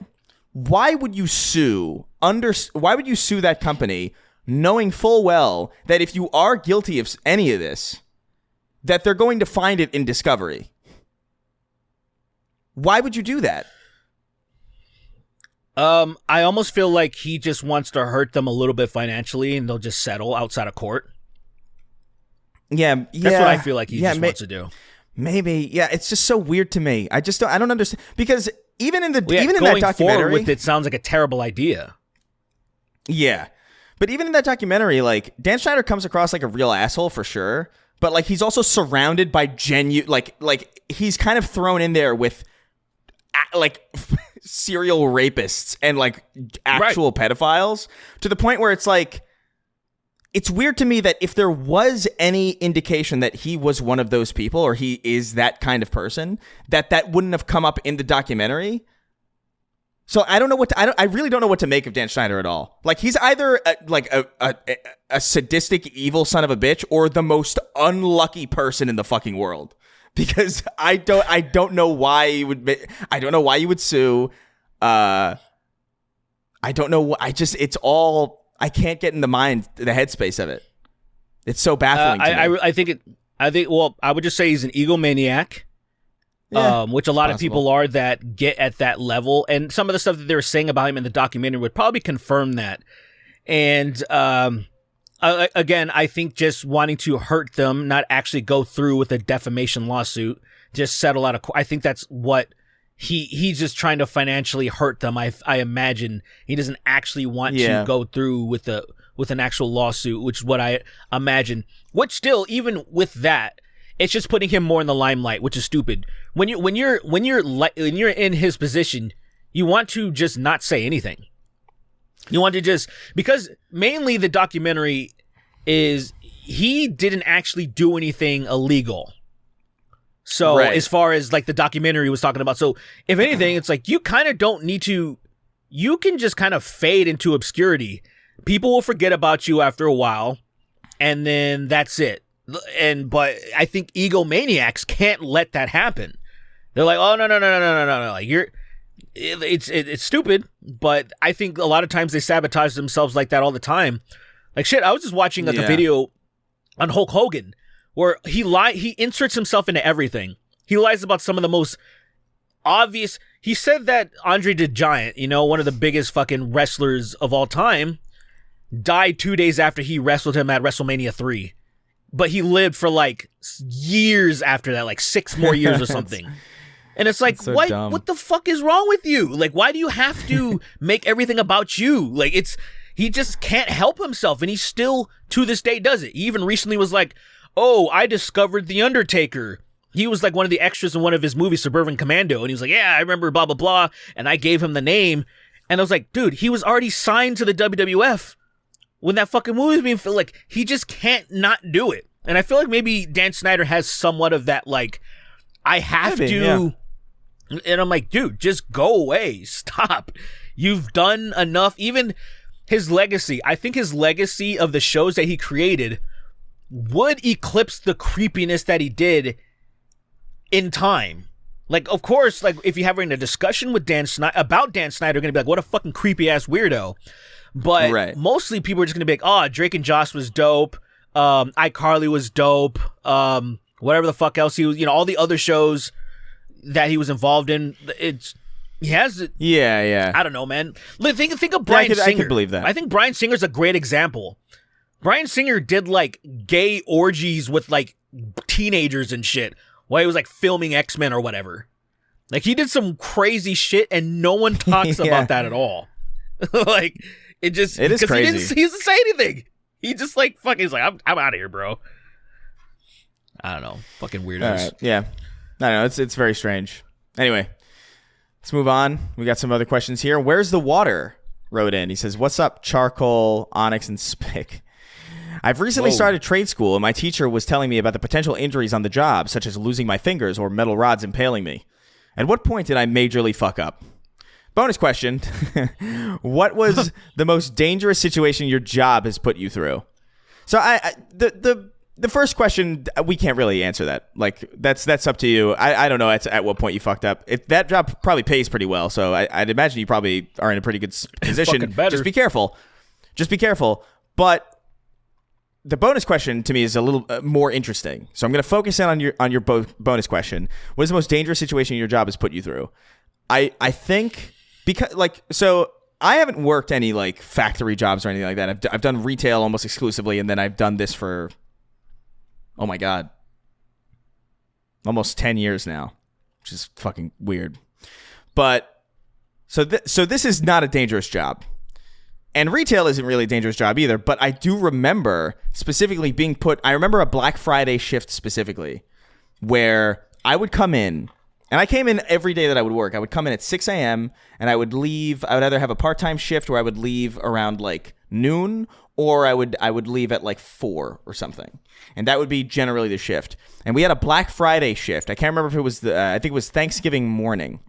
Why would you sue that company knowing full well that if you are guilty of any of this, that they're going to find it in discovery? Why would you do that? I almost feel like he just wants to hurt them a little bit financially, and they'll just settle outside of court. Yeah, that's what I feel like he wants to do. Maybe, yeah. It's just so weird to me. I don't understand because even in that documentary, forward with it sounds like a terrible idea. Yeah, but even in that documentary, like Dan Schneider comes across like a real asshole for sure. But like he's also surrounded by genuine, like he's kind of thrown in there with like serial rapists and like actual pedophiles to the point where it's like it's weird to me that if there was any indication that he was one of those people or he is that kind of person, that wouldn't have come up in the documentary. So I don't know I really don't know what to make of Dan Schneider at all. Like, he's either a sadistic, evil son of a bitch or the most unlucky person in the fucking world. Because I don't know why you would. I don't know why you would sue. I don't know. It's all. I can't get in the headspace of it. It's so baffling to me. I would just say he's an egomaniac. Yeah, which a lot of people are that get at that level. And some of the stuff that they were saying about him in the documentary would probably confirm that. And again, I think just wanting to hurt them, not actually go through with a defamation lawsuit, just settle out of court. I think that's what he's just trying to financially hurt them. I imagine he doesn't actually want to go through with an actual lawsuit, which is what I imagine. Which still, even with that, it's just putting him more in the limelight, which is stupid. When you're in his position, you want to just not say anything. You want to just, because mainly the documentary is he didn't actually do anything illegal. So as far as like the documentary was talking about, so if anything, it's like you kind of don't need to. You can just kind of fade into obscurity. People will forget about you after a while, and then that's it. But I think egomaniacs can't let that happen. They're like, oh no, like it's stupid. But I think a lot of times they sabotage themselves like that all the time. Like shit, I was just watching like a video on Hulk Hogan where he inserts himself into everything. He lies about some of the most obvious. He said that Andre the Giant, one of the biggest fucking wrestlers of all time, died 2 days after he wrestled him at WrestleMania 3. But he lived for like years after that, like 6 more years or something. And it's like, so what the fuck is wrong with you? Like, why do you have to make everything about you? Like, he just can't help himself. And he still, to this day, does it. He even recently was like, oh, I discovered The Undertaker. He was like one of the extras in one of his movies, Suburban Commando. And he was like, yeah, I remember blah, blah, blah. And I gave him the name. And I was like, dude, he was already signed to the WWF when that fucking movie was being filmed. Like, he just can't not do it. And I feel like maybe Dan Snyder has somewhat of that, like, I have to. Yeah. And I'm like, dude, just go away. Stop. You've done enough. Even his legacy, I think his legacy of the shows that he created would eclipse the creepiness that he did in time. Like, of course, like, if you're having a discussion with about Dan Snyder, you're going to be like, what a fucking creepy ass weirdo. But mostly people are just going to be like, oh, Drake and Josh was dope. iCarly was dope. Whatever the fuck else he was, all the other shows that he was involved in. He has. Yeah. I don't know, man. Think of Bryan Singer. I could believe that. I think Bryan Singer's a great example. Bryan Singer did like gay orgies with like teenagers and shit while he was like filming X-Men or whatever. Like, he did some crazy shit and no one talks about that at all. Like, it is crazy. He doesn't say anything. He just like fucking. He's like, I'm out of here, bro. I don't know, fucking weirdos. All right. Yeah, I don't know. It's very strange. Anyway, let's move on. We got some other questions here. Where's the water? Wrote in. He says, "What's up, charcoal, onyx, and spick? I've recently started trade school, and my teacher was telling me about the potential injuries on the job, such as losing my fingers or metal rods impaling me. At what point did I majorly fuck up?" Bonus question. What was the most dangerous situation your job has put you through? So the first question, we can't really answer that. Like, that's up to you. I don't know at what point you fucked up. If that job probably pays pretty well, so I'd imagine you probably are in a pretty good position. Just be careful. But the bonus question to me is a little more interesting. So I'm going to focus in on your bonus question. What is the most dangerous situation your job has put you through? I think... Because, so I haven't worked any, factory jobs or anything like that. I've done retail almost exclusively, and then I've done this for, oh my God, almost 10 years now, which is fucking weird. But, so this is not a dangerous job. And retail isn't really a dangerous job either, but I do remember specifically I remember a Black Friday shift specifically, where I would come in, and I came in every day that I would work. I would come in at 6 a.m. and I would leave. I would either have a part-time shift where I would leave around noon, or I would leave at like 4 or something, and that would be generally the shift. And we had a Black Friday shift. I can't remember if it was I think it was Thanksgiving morning,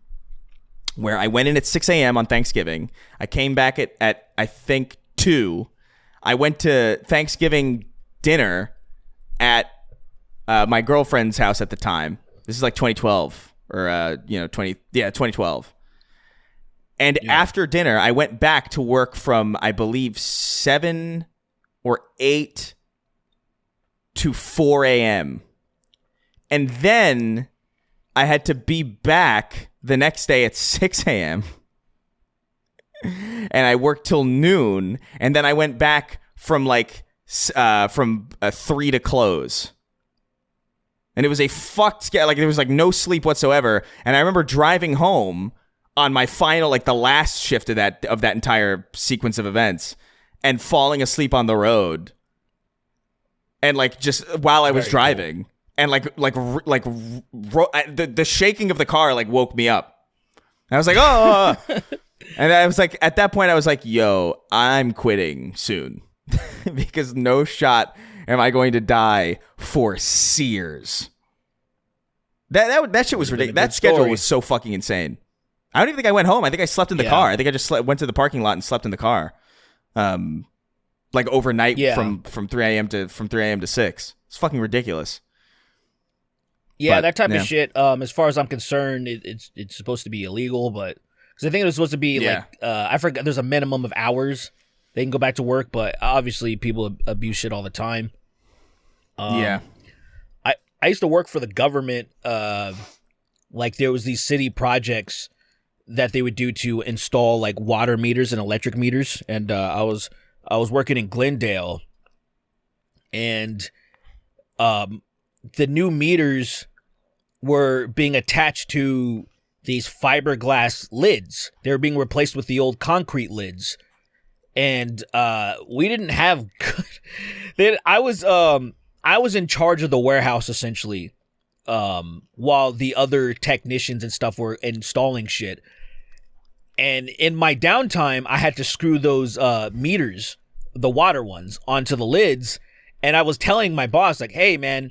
where I went in at 6 a.m. on Thanksgiving. I came back at I think 2. I went to Thanksgiving dinner at my girlfriend's house at the time. This is like 2012 or 2012. And after dinner, I went back to work from, I believe, 7 or 8 to 4 a.m. And then I had to be back the next day at 6 a.m. And I worked till noon. And then I went back from 3 to close. And it was a fucked schedule. Like, there was like no sleep whatsoever. And I remember driving home on my final, like the last shift of that entire sequence of events, and falling asleep on the road, and like just while I was driving, and the shaking of the car like woke me up. And I was like, oh, and I was like, at that point, I was like, yo, I'm quitting soon because no shot am I going to die for Sears. That shit was ridiculous. That schedule was so fucking insane. I don't even think I went home. I think I slept in the car. I think I just went to the parking lot and slept in the car, like overnight from 3 a.m. to 6. It's fucking ridiculous. Yeah, that type of shit. As far as I'm concerned, it's supposed to be illegal, but because I think it was supposed to be like I forgot. There's a minimum of hours they can go back to work, but obviously people abuse shit all the time. I used to work for the government. Like there was these city projects that they would do to install like water meters and electric meters, and I was working in Glendale, and the new meters were being attached to these fiberglass lids. They were being replaced with the old concrete lids, and we didn't have good. I was in charge of the warehouse essentially, while the other technicians and stuff were installing shit. And in my downtime, I had to screw those meters, the water ones, onto the lids. And I was telling my boss, like, hey, man,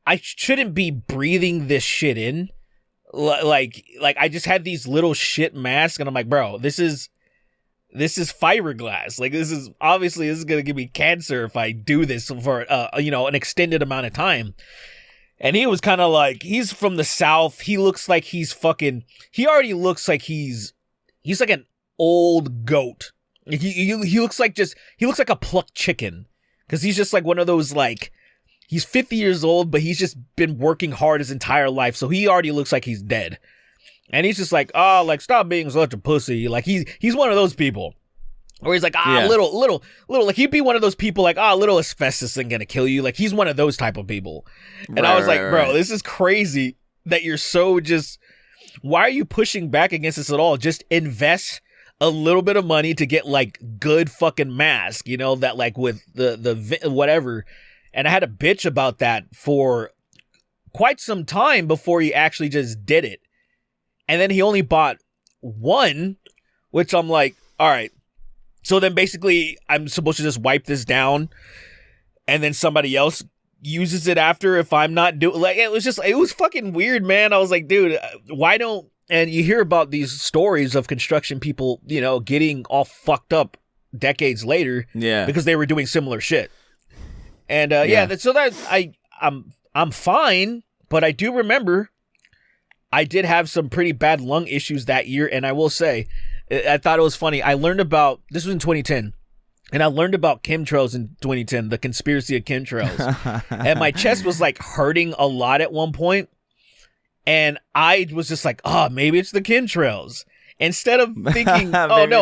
I shouldn't be breathing this shit in. Like I just had these little shit masks, and I'm like, bro, this is fiberglass. Like, this is going to give me cancer if I do this for, an extended amount of time. And he was kind of like, he's from the South. He looks like he already looks like he's like an old goat. He looks like a plucked chicken. Cause he's just like one of those, like, he's 50 years old, but he's just been working hard his entire life. So he already looks like he's dead. And he's just like, oh, like, stop being such a pussy. Like, he's one of those people. Or he's like, little, like, he'd be one of those people like, little asbestos isn't gonna kill you. Like, he's one of those type of people. And I was like, bro, this is crazy that you're so just, why are you pushing back against this at all? Just invest a little bit of money to get, like, good fucking mask, that, like, with the whatever. And I had a bitch about that for quite some time before he actually just did it. And then he only bought one, which I'm like, all right. So then basically I'm supposed to just wipe this down and then somebody else uses it after if I'm not doing, like, it was fucking weird, man. I was like, dude, why don't, and you hear about these stories of construction people, getting all fucked up decades later because they were doing similar shit. And so that I'm fine, but I do remember I did have some pretty bad lung issues that year, and I will say, I thought it was funny. I learned about, this was in 2010, and I learned about chemtrails in 2010, the conspiracy of chemtrails. And my chest was like hurting a lot at one point, and I was just like, maybe it's the chemtrails. Instead of thinking,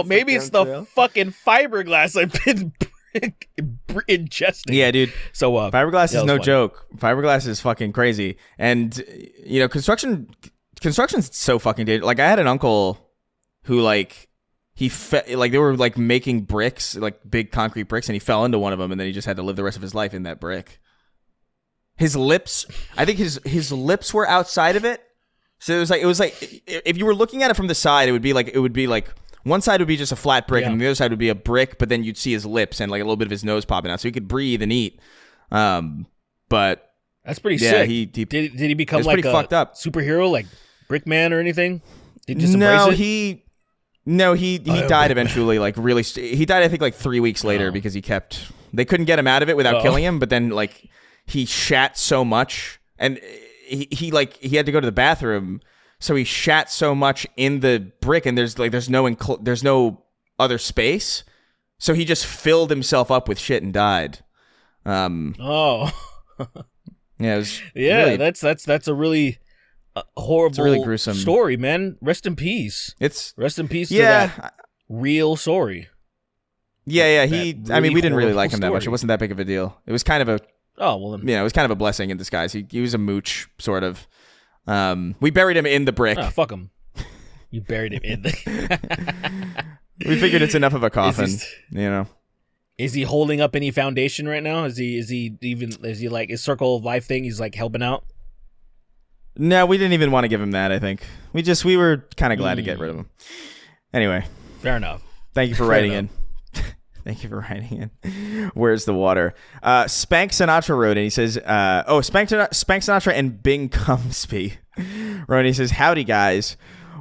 maybe it's the fucking fiberglass I've been ingesting. Yeah, dude. So fiberglass is no joke. Fiberglass is fucking crazy. And, construction's so fucking dangerous. Like, I had an uncle who, like, they were, like, making bricks, like, big concrete bricks, and he fell into one of them, and then he just had to live the rest of his life in that brick. His lips, I think his lips were outside of it. So it was like, if you were looking at it from the side, it would be like one side would be just a flat brick, Yeah. and the other side would be a brick, but then you'd see his lips and like a little bit of his nose popping out, so he could breathe and eat. But That's pretty yeah, sick. he did he become was like pretty a fucked up. superhero, like Brickman or anything? Did he just embrace it? he died eventually. Like really, he died I think like 3 weeks later because they couldn't get him out of it without killing him. But then like he shat so much, and he had to go to the bathroom, so he shat so much in the brick, and there's no other space, so he just filled himself up with shit and died. Oh. Yeah, it was Yeah, that's a really horrible, it's a really gruesome story, man. Rest in peace. Rest in peace to that real story. Yeah. That I mean, we didn't really horrible like him that much. It story. wasn't that big of a deal. It was kind of a it was kind of a blessing in disguise. He was a mooch, sort of. We buried him in the brick. Oh, fuck him. You buried him in the. We figured it's enough of a coffin, you know. Is he holding up any foundation right now? Is he like his circle of life thing? He's like helping out. No, we didn't even want to give him that. I think we were kind of glad to get rid of him. Anyway, fair enough. Thank you for writing in. Thank you for writing in. Where's the water? Spank Sinatra wrote, and he says, Spank Sinatra and Bing Cumsby wrote, and he says, howdy guys.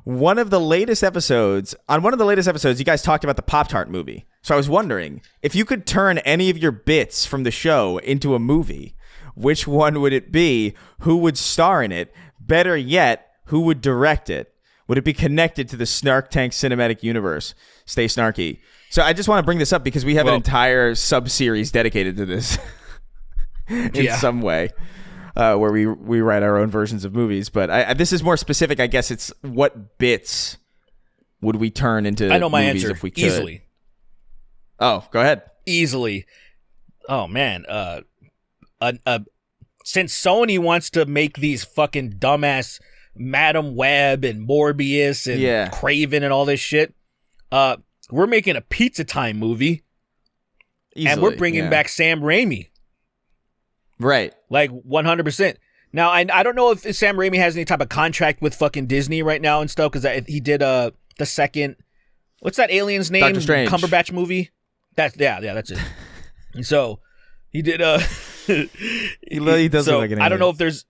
On one of the latest episodes, you guys talked about the Pop-Tart movie. So I was wondering, if you could turn any of your bits from the show into a movie, which one would it be? Who would star in it? Better yet, who would direct it? Would it be connected to the Snark Tank cinematic universe? Stay snarky. So I just want to bring this up because we have an entire sub-series dedicated to this in some way, where we write our own versions of movies. But this is more specific. I guess it's what bits would we turn into I know my movies answer. if we could? Easily. Oh, go ahead. Easily. Oh, man. Since Sony wants to make these fucking dumbass Madam Web and Morbius and Craven and all this shit, we're making a Pizza Time movie. Easily, and we're bringing back Sam Raimi. Right. Like 100%. Now, I don't know if Sam Raimi has any type of contract with fucking Disney right now and stuff, because he did the second, what's that alien's name? Doctor Strange. Cumberbatch movie? That's it. And so he did he does look like an alien. I don't know if there's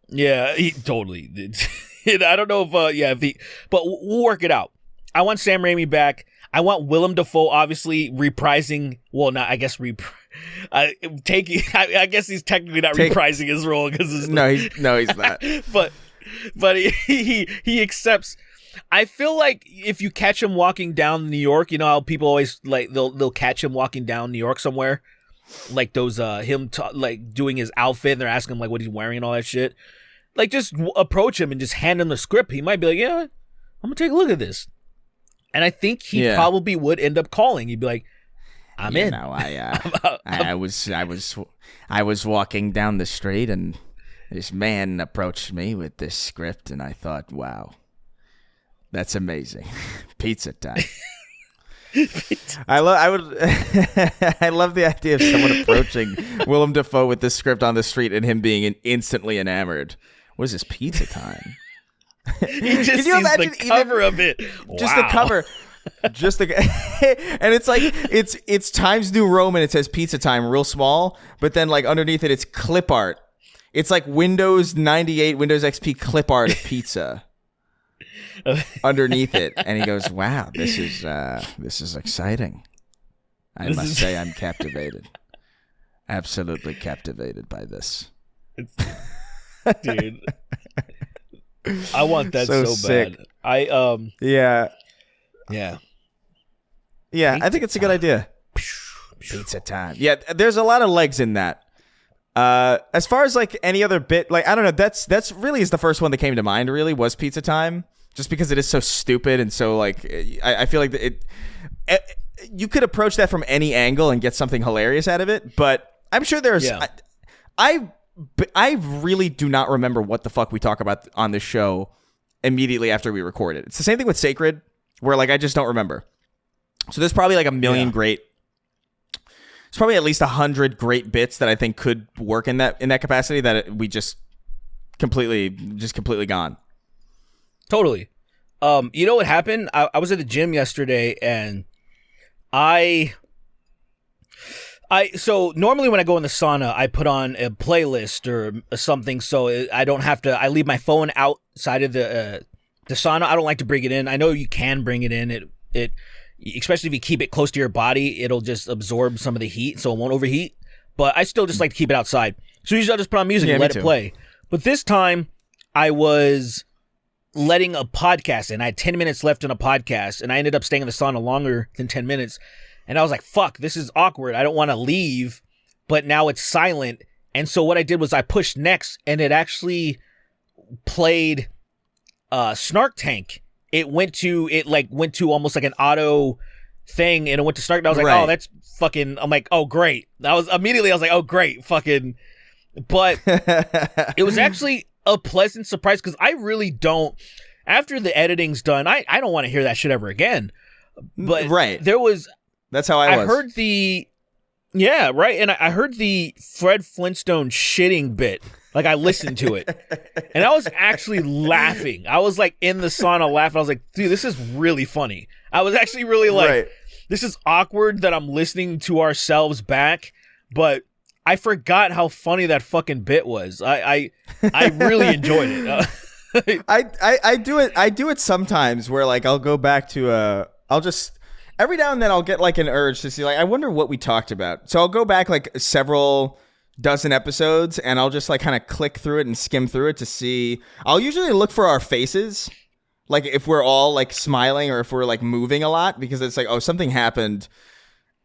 he totally did. I don't know if but we'll work it out. I want Sam Raimi back. I want Willem Dafoe obviously reprising, well, not I guess I guess he's technically not reprising his role because he's not. but he accepts. I feel like if you catch him walking down New York, you know how people always like they'll catch him walking down New York somewhere, like those like doing his outfit and they're asking him like what he's wearing and all that shit. Like just approach him and just hand him the script. He might be like, yeah, I'm gonna take a look at this. And I think he probably would end up calling. He'd be like, I'm in. No, I was walking down the street and this man approached me with this script and I thought, wow, that's amazing. Pizza time. I love the idea of someone approaching Willem Dafoe with this script on the street and him being instantly enamored. What is this, pizza time? He just sees the cover of it. Just the cover. And it's like it's Times New Roman. It says Pizza Time real small, but then like underneath it, it's clip art. It's like Windows 98, Windows XP clip art of pizza underneath it, and he goes, "Wow, this is exciting. I must say, I'm captivated, absolutely captivated by this, dude." I want that so sick. bad. Yeah. I think it's a good idea. Pizza time. Yeah, there's a lot of legs in that. As far as like any other bit, like I don't know, that's really is the first one that came to mind. Really was Pizza Time, just because it is so stupid and so like I feel like you could approach that from any angle and get something hilarious out of it. But I'm sure there's I really do not remember what the fuck we talk about on this show immediately after we record it. It's the same thing with Sacred, where like I just don't remember. So there's probably like a million great. It's probably at least 100 great bits that I think could work in that capacity that we just completely gone. Totally. You know what happened? I was at the gym yesterday, and so normally when I go in the sauna, I put on a playlist or something, so I don't have to. I leave my phone outside of the sauna. I don't like to bring it in. I know you can bring it in. It especially if you keep it close to your body, it'll just absorb some of the heat, so it won't overheat. But I still just like to keep it outside. So usually I'll just put on music and let it play. But this time I was letting a podcast in. I had 10 minutes left in a podcast, and I ended up staying in the sauna longer than 10 minutes. And I was like, fuck, this is awkward. I don't want to leave, but now it's silent. And so what I did was I pushed next, and it actually played Snark Tank. It went to almost like an auto thing, and it went to Snark. And I was like, oh, that's fucking, I'm like, oh, great. I was like, oh, great, fucking. But it was actually a pleasant surprise, because I really don't, after the editing's done, I don't want to hear that shit ever again. But that's how I was. I heard and I heard the Fred Flintstone shitting bit. Like, I listened to it, and I was actually laughing. I was like in the sauna laughing. I was like, dude, this is really funny. I was actually really like, this is awkward that I'm listening to ourselves back, but I forgot how funny that fucking bit was. I really enjoyed it. I do it sometimes where, like, I'll go back to I'll just, every now and then I'll get like an urge to see, like, I wonder what we talked about. So I'll go back like several dozen episodes, and I'll just like kind of click through it and skim through it to see. I'll usually look for our faces, like if we're all like smiling or if we're like moving a lot, because it's like, oh, something happened.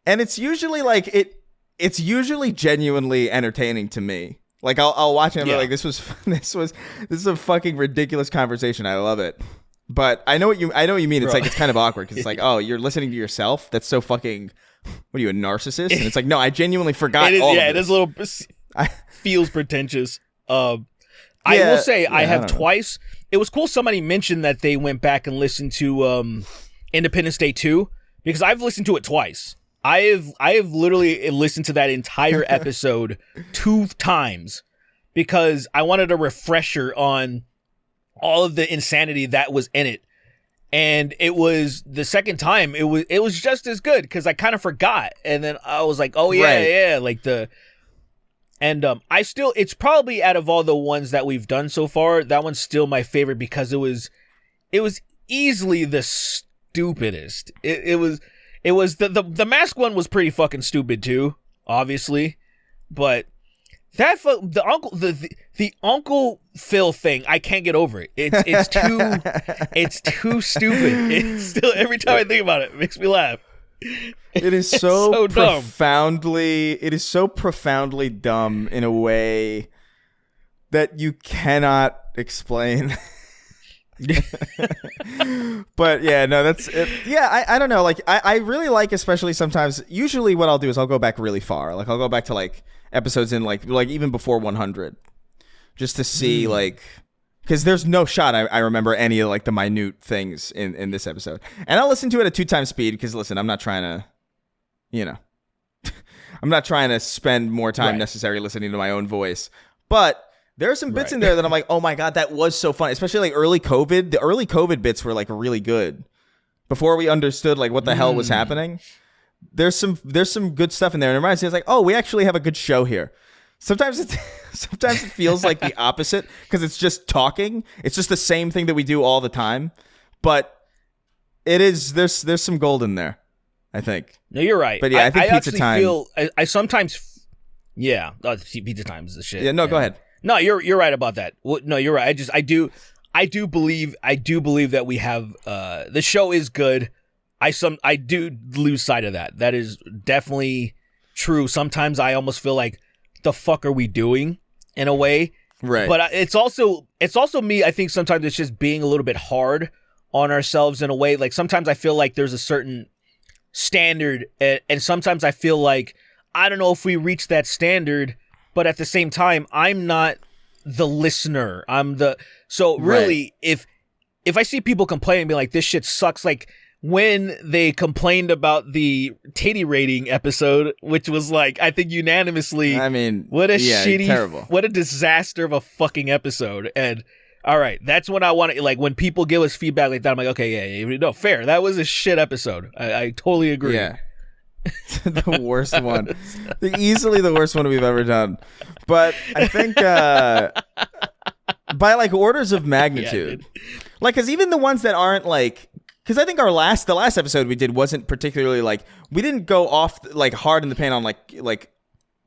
And it's usually like it's usually genuinely entertaining to me. Like I'll watch it and be like, this is a fucking ridiculous conversation. I love it. But I know what you mean. It's like, it's kind of awkward, because it's like, oh, you're listening to yourself. That's so fucking, what are you, a narcissist? And it's like, no, I genuinely forgot all of this. It is a little, feels pretentious. I will say, I have twice. It was cool somebody mentioned that they went back and listened to Independence Day 2, because I've listened to it twice. I have literally listened to that entire episode 2 times, because I wanted a refresher on all of the insanity that was in it. And it was the second time, it was just as good, because I kind of forgot, and then I was like, oh yeah, like it's probably, out of all the ones that we've done so far, that one's still my favorite, because it was easily the stupidest. It was the mask one was pretty fucking stupid too, obviously, but the Uncle Phil thing, I can't get over it. It's too stupid. It's still, every time I think about it, it makes me laugh. It is so profoundly dumb. It is so profoundly dumb in a way that you cannot explain. But yeah, no, that's it. Yeah, I don't know. Like, I really like, especially sometimes, usually what I'll do is I'll go back really far. Like, I'll go back to like episodes in like even before 100, just to see like, because there's no shot I remember any of like the minute things in this episode. And I'll listen to it at 2x speed, because listen, I'm not trying to, I'm not trying to spend more time necessarily listening to my own voice. But there are some bits in there that I'm like, oh my God, that was so funny. Especially like early COVID. The early COVID bits were like really good. Before we understood like what the hell was happening. There's some good stuff in there. And it reminds me, it's like, oh, we actually have a good show here. Sometimes it feels like the opposite, because it's just talking. It's just the same thing that we do all the time. But there's some gold in there, I think. No, you're right. But yeah, I think Pizza Time. I sometimes, Pizza Time is the shit. Yeah, no, go ahead. No, you're right about that. No, you're right. I do believe that we have the show is good. I do lose sight of that. That is definitely true. Sometimes I almost feel like, the fuck are we doing, in a way? Right. But it's also me. I think sometimes it's just being a little bit hard on ourselves in a way. Like, sometimes I feel like there's a certain standard, and sometimes I feel like I don't know if we reach that standard, but at the same time, I'm not the listener. So really, if I see people complain and be like, this shit sucks, like when they complained about the titty rating episode, which was like, I think unanimously, I mean, what a shitty, terrible. What a disaster of a fucking episode. And All right, that's when I want to, like, when people give us feedback like that, I'm like, okay, yeah, no, fair. That was a shit episode. I totally agree. Yeah. The worst one. Easily the worst one we've ever done. But I think by like orders of magnitude. Like, because even the ones that aren't like, because I think the last episode we did wasn't particularly like, we didn't go off like hard in the paint on like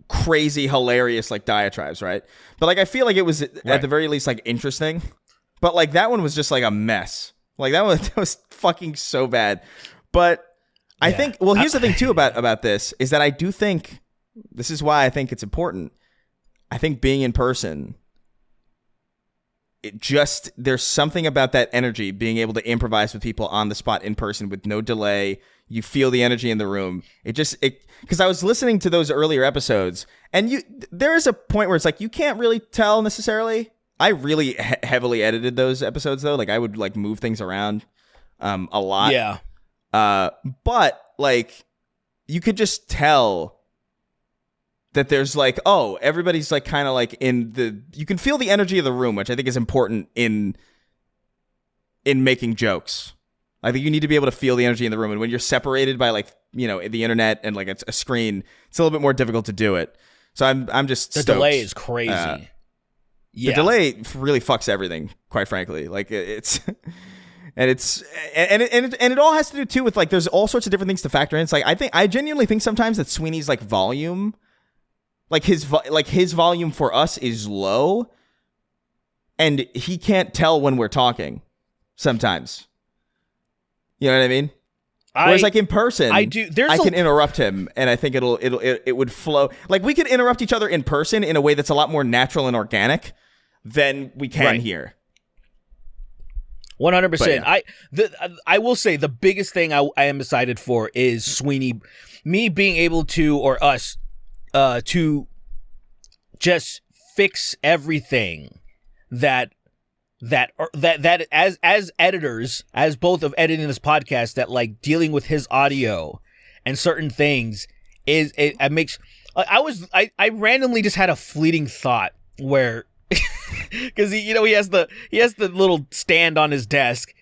crazy hilarious like diatribes, right? But like I feel like it was at the very least like interesting. But like that one was just like a mess. Like that was fucking so bad. But I think, well, here's the thing too about this is that I do think this is why I think it's important. I think being in person, there's something about that energy, being able to improvise with people on the spot in person with no delay. You feel the energy in the room. Because I was listening to those earlier episodes, and there is a point where it's like you can't really tell necessarily. I really heavily edited those episodes though. Like I would like move things around a lot. Yeah. But like you could just tell that there's like, oh, everybody's like kind of like you can feel the energy of the room, which I think is important in making jokes. I think you need to be able to feel the energy in the room. And when you're separated by like, you know, the internet and like a screen, it's a little bit more difficult to do it. So I'm just the stoked. delay is crazy. The delay really fucks everything, quite frankly. Like it all has to do too with like there's all sorts of different things to factor in. It's like I genuinely think sometimes that Sweeney's like volume, like his volume for us is low, and he can't tell when we're talking sometimes. You know what I mean? Whereas like in person, I can interrupt him, and I think it would flow. Like we could interrupt each other in person in a way that's a lot more natural and organic than we can here. 100%. Yeah. I will say the biggest thing I am excited for is Sweeney, me being able to, or us, to just fix everything that as editors, as both of editing this podcast, that like dealing with his audio and certain things it makes. I randomly just had a fleeting thought where. Because he has the little stand on his desk,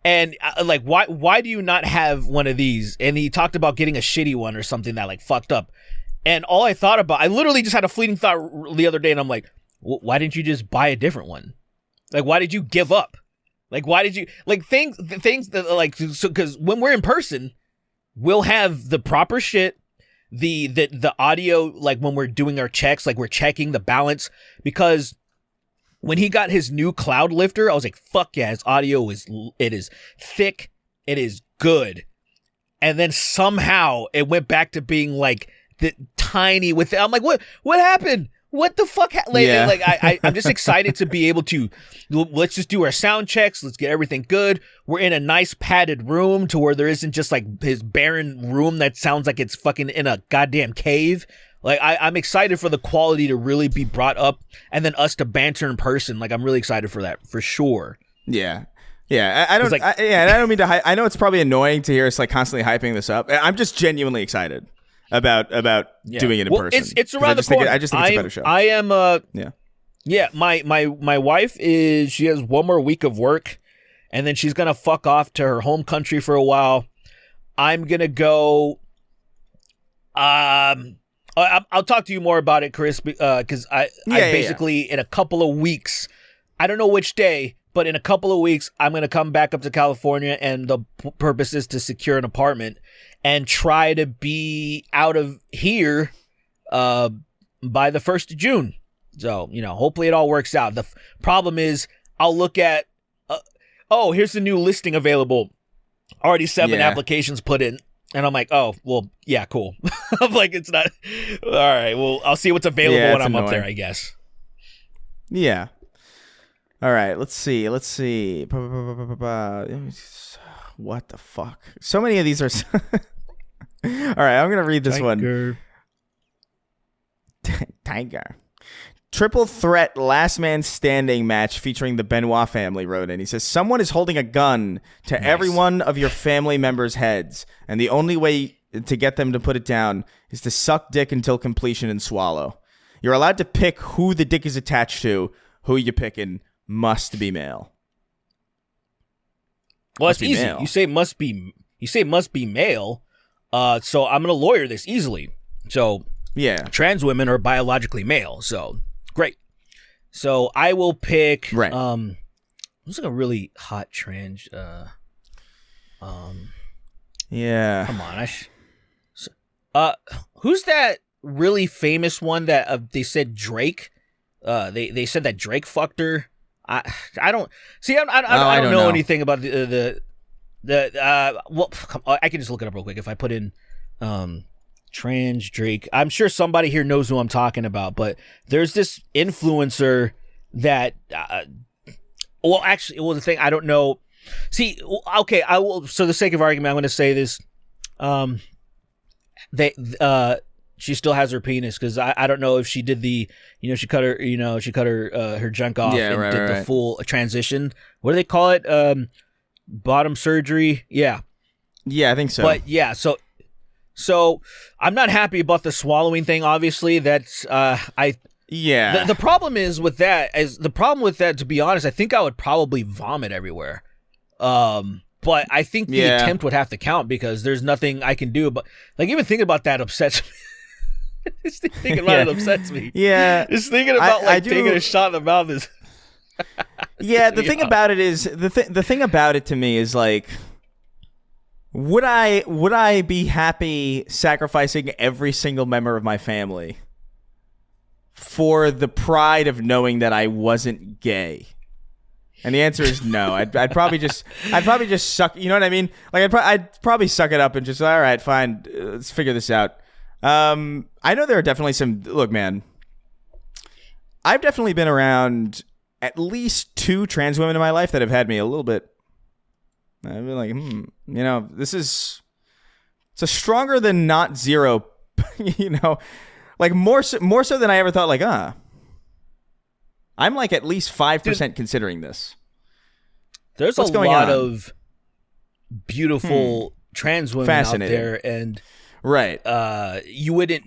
and like why do you not have one of these? And he talked about getting a shitty one or something that like fucked up. And all I thought about, I literally just had a fleeting thought the other day, and I'm like, why didn't you just buy a different one? Like why did you give up? Like why did you like things that like so? Because when we're in person, we'll have the proper shit. The audio, like when we're doing our checks, like we're checking the balance, because when he got his new cloud lifter, I was like, fuck yeah, his audio is thick, it is good. And then somehow it went back to being like the tiny with it. I'm like, what happened? What the fuck? I'm just excited to be able to, let's just do our sound checks. Let's get everything good. We're in a nice padded room to where there isn't just like his barren room that sounds like it's fucking in a goddamn cave. Like I'm excited for the quality to really be brought up, and then us to banter in person. Like I'm really excited for that for sure. Yeah. I don't mean to hype. I know it's probably annoying to hear us like constantly hyping this up. I'm just genuinely excited about doing it in person. It's around the corner. I just think it's a better show. I am my wife she has one more week of work, and then she's gonna fuck off to her home country for a while. I'm gonna go. I'll talk to you more about it, Chris, because I basically in a couple of weeks, I don't know which day, but in a couple of weeks, I'm going to come back up to California, and the purpose is to secure an apartment and try to be out of here by the 1st of June. So, hopefully it all works out. The problem is I'll look at, here's the new listing available. Already 7 applications put in. And I'm like, oh, well, yeah, cool. I'm like, it's not. All right, well, I'll see what's available when I'm up there, I guess. Yeah. All right, let's see. What the fuck? So many of these are. All right, I'm going to read this one. Tiger. Triple threat last man standing match featuring the Benoit family wrote in. He says, someone is holding a gun to every one of your family members' heads, and the only way to get them to put it down is to suck dick until completion and swallow. You're allowed to pick who the dick is attached to. Who you picking? must be male. Well, it's easy. Male. You say must be male. So I'm gonna lawyer this easily. So yeah, trans women are biologically male. So great. So I will pick. Right. Who's like a really hot trans? Yeah. Come on. Who's that really famous one that they said Drake? They said that Drake fucked her. I don't see. I don't know anything about the well, I can just look it up real quick if I put in trans Drake. I'm sure somebody here knows who I'm talking about, but there's this influencer that the thing I don't know. See, okay, I will. So, the sake of argument, I'm going to say this. She still has her penis because I don't know if she did she cut her junk off and did the full transition. What do they call it? Bottom surgery. Yeah. Yeah, I think so. But yeah, so I'm not happy about the swallowing thing. Obviously, that's Yeah. The problem is with that. To be honest, I think I would probably vomit everywhere. But I think the attempt would have to count because there's nothing I can do. But like even thinking about that upsets me. Just thinking about it upsets me. Yeah. Just thinking about taking a shot in the mouth is. Yeah. The thing about it is the thing about it to me is like, would I be happy sacrificing every single member of my family for the pride of knowing that I wasn't gay? And the answer is no. I'd probably just suck. You know what I mean? Like I'd probably suck it up and just, all right, fine, let's figure this out. I know there are definitely some. Look, man, I've definitely been around at least 2 trans women in my life that have had me a little bit. I've been like, it's a stronger than not zero. Like more so than I ever thought. Like, I'm like at least 5% considering this. There's What's a lot of beautiful trans women out there, and right. You wouldn't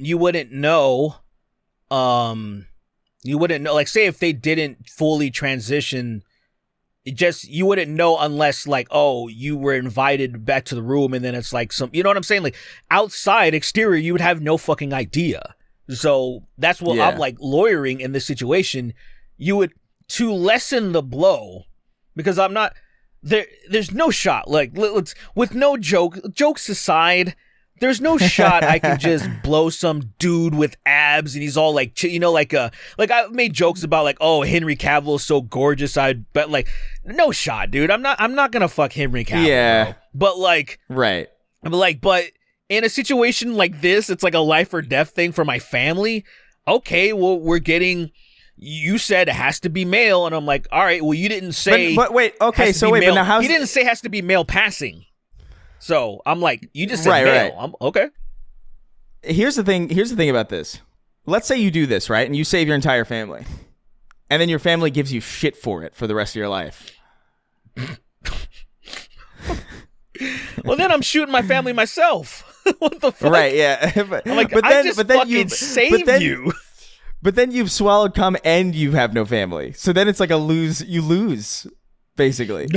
know. You wouldn't know. Like, say if they didn't fully transition, you wouldn't know unless like, oh, you were invited back to the room, and then it's like some. You know what I'm saying? Like outside exterior, you would have no fucking idea. So that's what I'm like lawyering in this situation. You would to lessen the blow because I'm not there. There's no shot. Like let's with no jokes aside, there's no shot I can just blow some dude with abs and he's all like like I've made jokes about like, oh, Henry Cavill is so gorgeous. I'd bet like no shot, dude. I'm not gonna fuck Henry Cavill. Yeah, bro. But like right. But in a situation like this, it's like a life or death thing for my family. Okay, well we're getting. You said it has to be male, and I'm like, all right. Well, you didn't say. But wait, okay. So wait, male. but now how's you didn't say it has to be male passing. So I'm like, you just said male. Right. I'm okay. Here's the thing about this. Let's say you do this, right, and you save your entire family, and then your family gives you shit for it for the rest of your life. Well, then I'm shooting my family myself. What the fuck? Right? Yeah. I'm like, I just fucking saved you. But then you've swallowed cum and you have no family. So then it's like you lose, basically.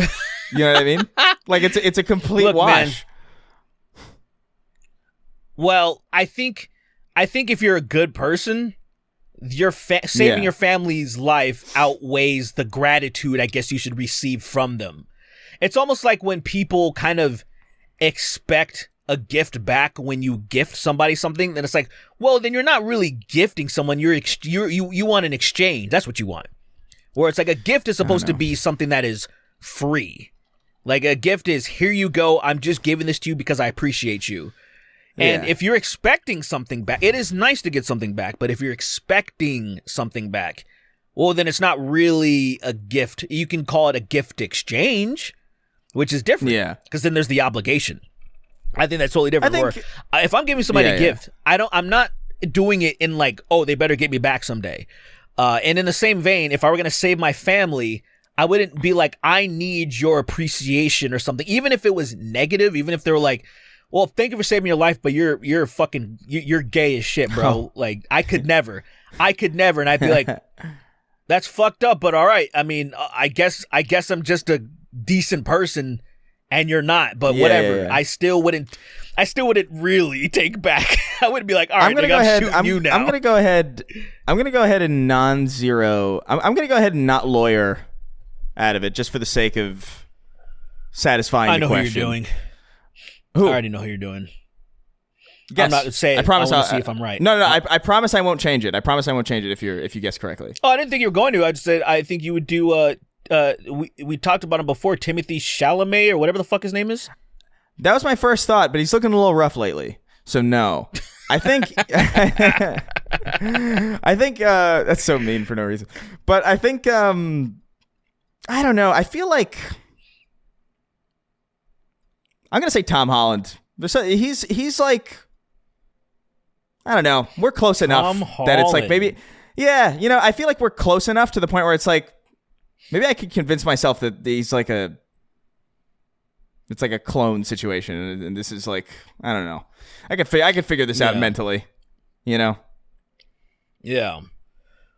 You know what I mean? Like it's a complete wash. Man. Well, I think if you're a good person, saving your family's life outweighs the gratitude I guess you should receive from them. It's almost like when people kind of expect a gift back when you gift somebody something, then it's like, well, then you're not really gifting someone. You want an exchange. That's what you want. Where it's like a gift is supposed to be something that is free. Like a gift is, here you go. I'm just giving this to you because I appreciate you. And if you're expecting something back, it is nice to get something back. But if you're expecting something back, well, then it's not really a gift. You can call it a gift exchange, which is different. Yeah. Because then there's the obligation. I think that's totally different. If I'm giving somebody a gift, I'm not doing it in like, oh, they better get me back someday. And in the same vein, if I were going to save my family, I wouldn't be like, I need your appreciation or something. Even if it was negative, even if they were like, well, thank you for saving your life, but you're gay as shit, bro. Like I could never. And I'd be like, That's fucked up, but all right. I mean, I guess I'm just a decent person and you're not, but whatever. Yeah. I still wouldn't really take back. I wouldn't be like, all right, I'm gonna go ahead. I'm gonna go ahead. I'm gonna go ahead and non-zero. I'm gonna go ahead and not lawyer out of it just for the sake of satisfying the question. I know who you're doing. Who? I already know who you're doing. Guess. I'm not saying. I promise. I'll see if I'm right. No. I promise I won't change it. I promise I won't change it if you guess correctly. Oh, I didn't think you were going to. I just said I think you would do. We talked about him before. Timothy Chalamet or whatever the fuck his name is. That was my first thought, but he's looking a little rough lately. So no. I think that's so mean for no reason. But I think I don't know. I feel like I'm gonna say Tom Holland. He's like, I don't know. We're close enough that it's like maybe, yeah. You know, I feel like we're close enough to the point where it's like maybe I could convince myself that he's like it's like a clone situation, and this is like, I don't know. I could figure this out mentally, you know. Yeah.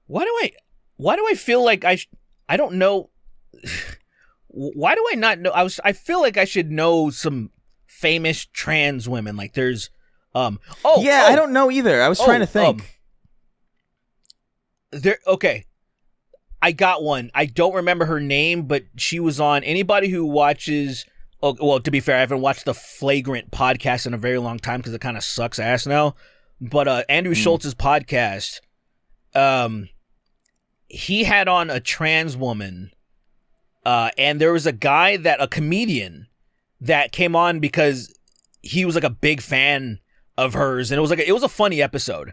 Why do I feel like I don't know? Why do I not know? I feel like I should know some famous trans women. Like there's I don't know either. I was trying to think. Okay. I got one. I don't remember her name, but she was on. Anybody who watches. Oh, well, to be fair, I haven't watched the Flagrant podcast in a very long time because it kind of sucks ass now. But Andrew Schultz's podcast, he had on a trans woman, and there was a comedian that came on because he was like a big fan of hers, and it was a funny episode,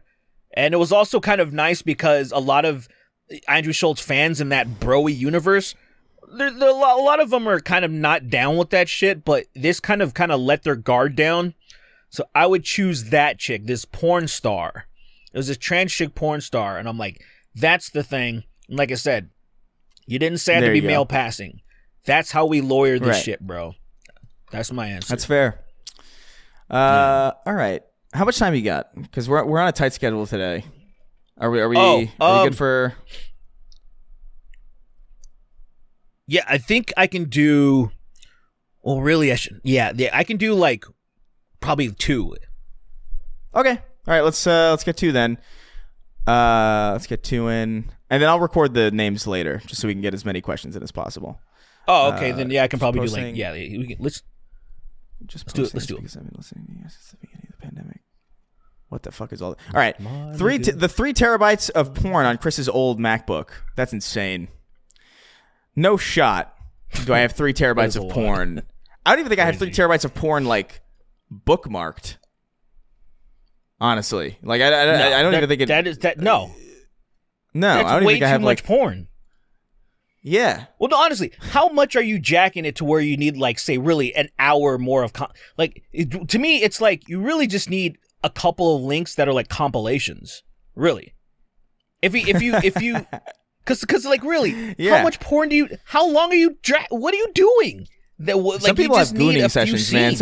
and it was also kind of nice because a lot of Andrew Schultz fans in that bro-y universe. A lot of them are kind of not down with that shit, but this kind of let their guard down. So I would choose that chick, this porn star. It was this trans chick porn star, and I'm like, that's the thing. And like I said, you didn't say it had to be male passing. That's how we lawyer this shit, bro. That's my answer. That's fair. All right. How much time you got? Because we're on a tight schedule today. Are we good for? Yeah, I think I can do. Well, really, I should. Yeah, I can do like probably 2. Okay. All right. Let's get 2 then. Let's get 2 in, and then I'll record the names later, just so we can get as many questions in as possible. Oh, okay. Then yeah, I can probably do like let's do it. Let's do it. Because I've been listening to you since the beginning of the pandemic. What the fuck is all that? All right, 3 terabytes of porn on Chris's old MacBook. That's insane. No shot do I have 3 terabytes of porn. I don't even think I have 3 terabytes of porn like bookmarked. Honestly, like I don't even think it. That is that no. No, that's I don't way even think I have too much porn. Yeah. Well, no, honestly, how much are you jacking it to where you need like say really an hour more of to me it's like you really just need a couple of links that are like compilations. Really, if you. Cause like really, how much porn do you? How long are you? What are you doing? Some people have gooning sessions, man.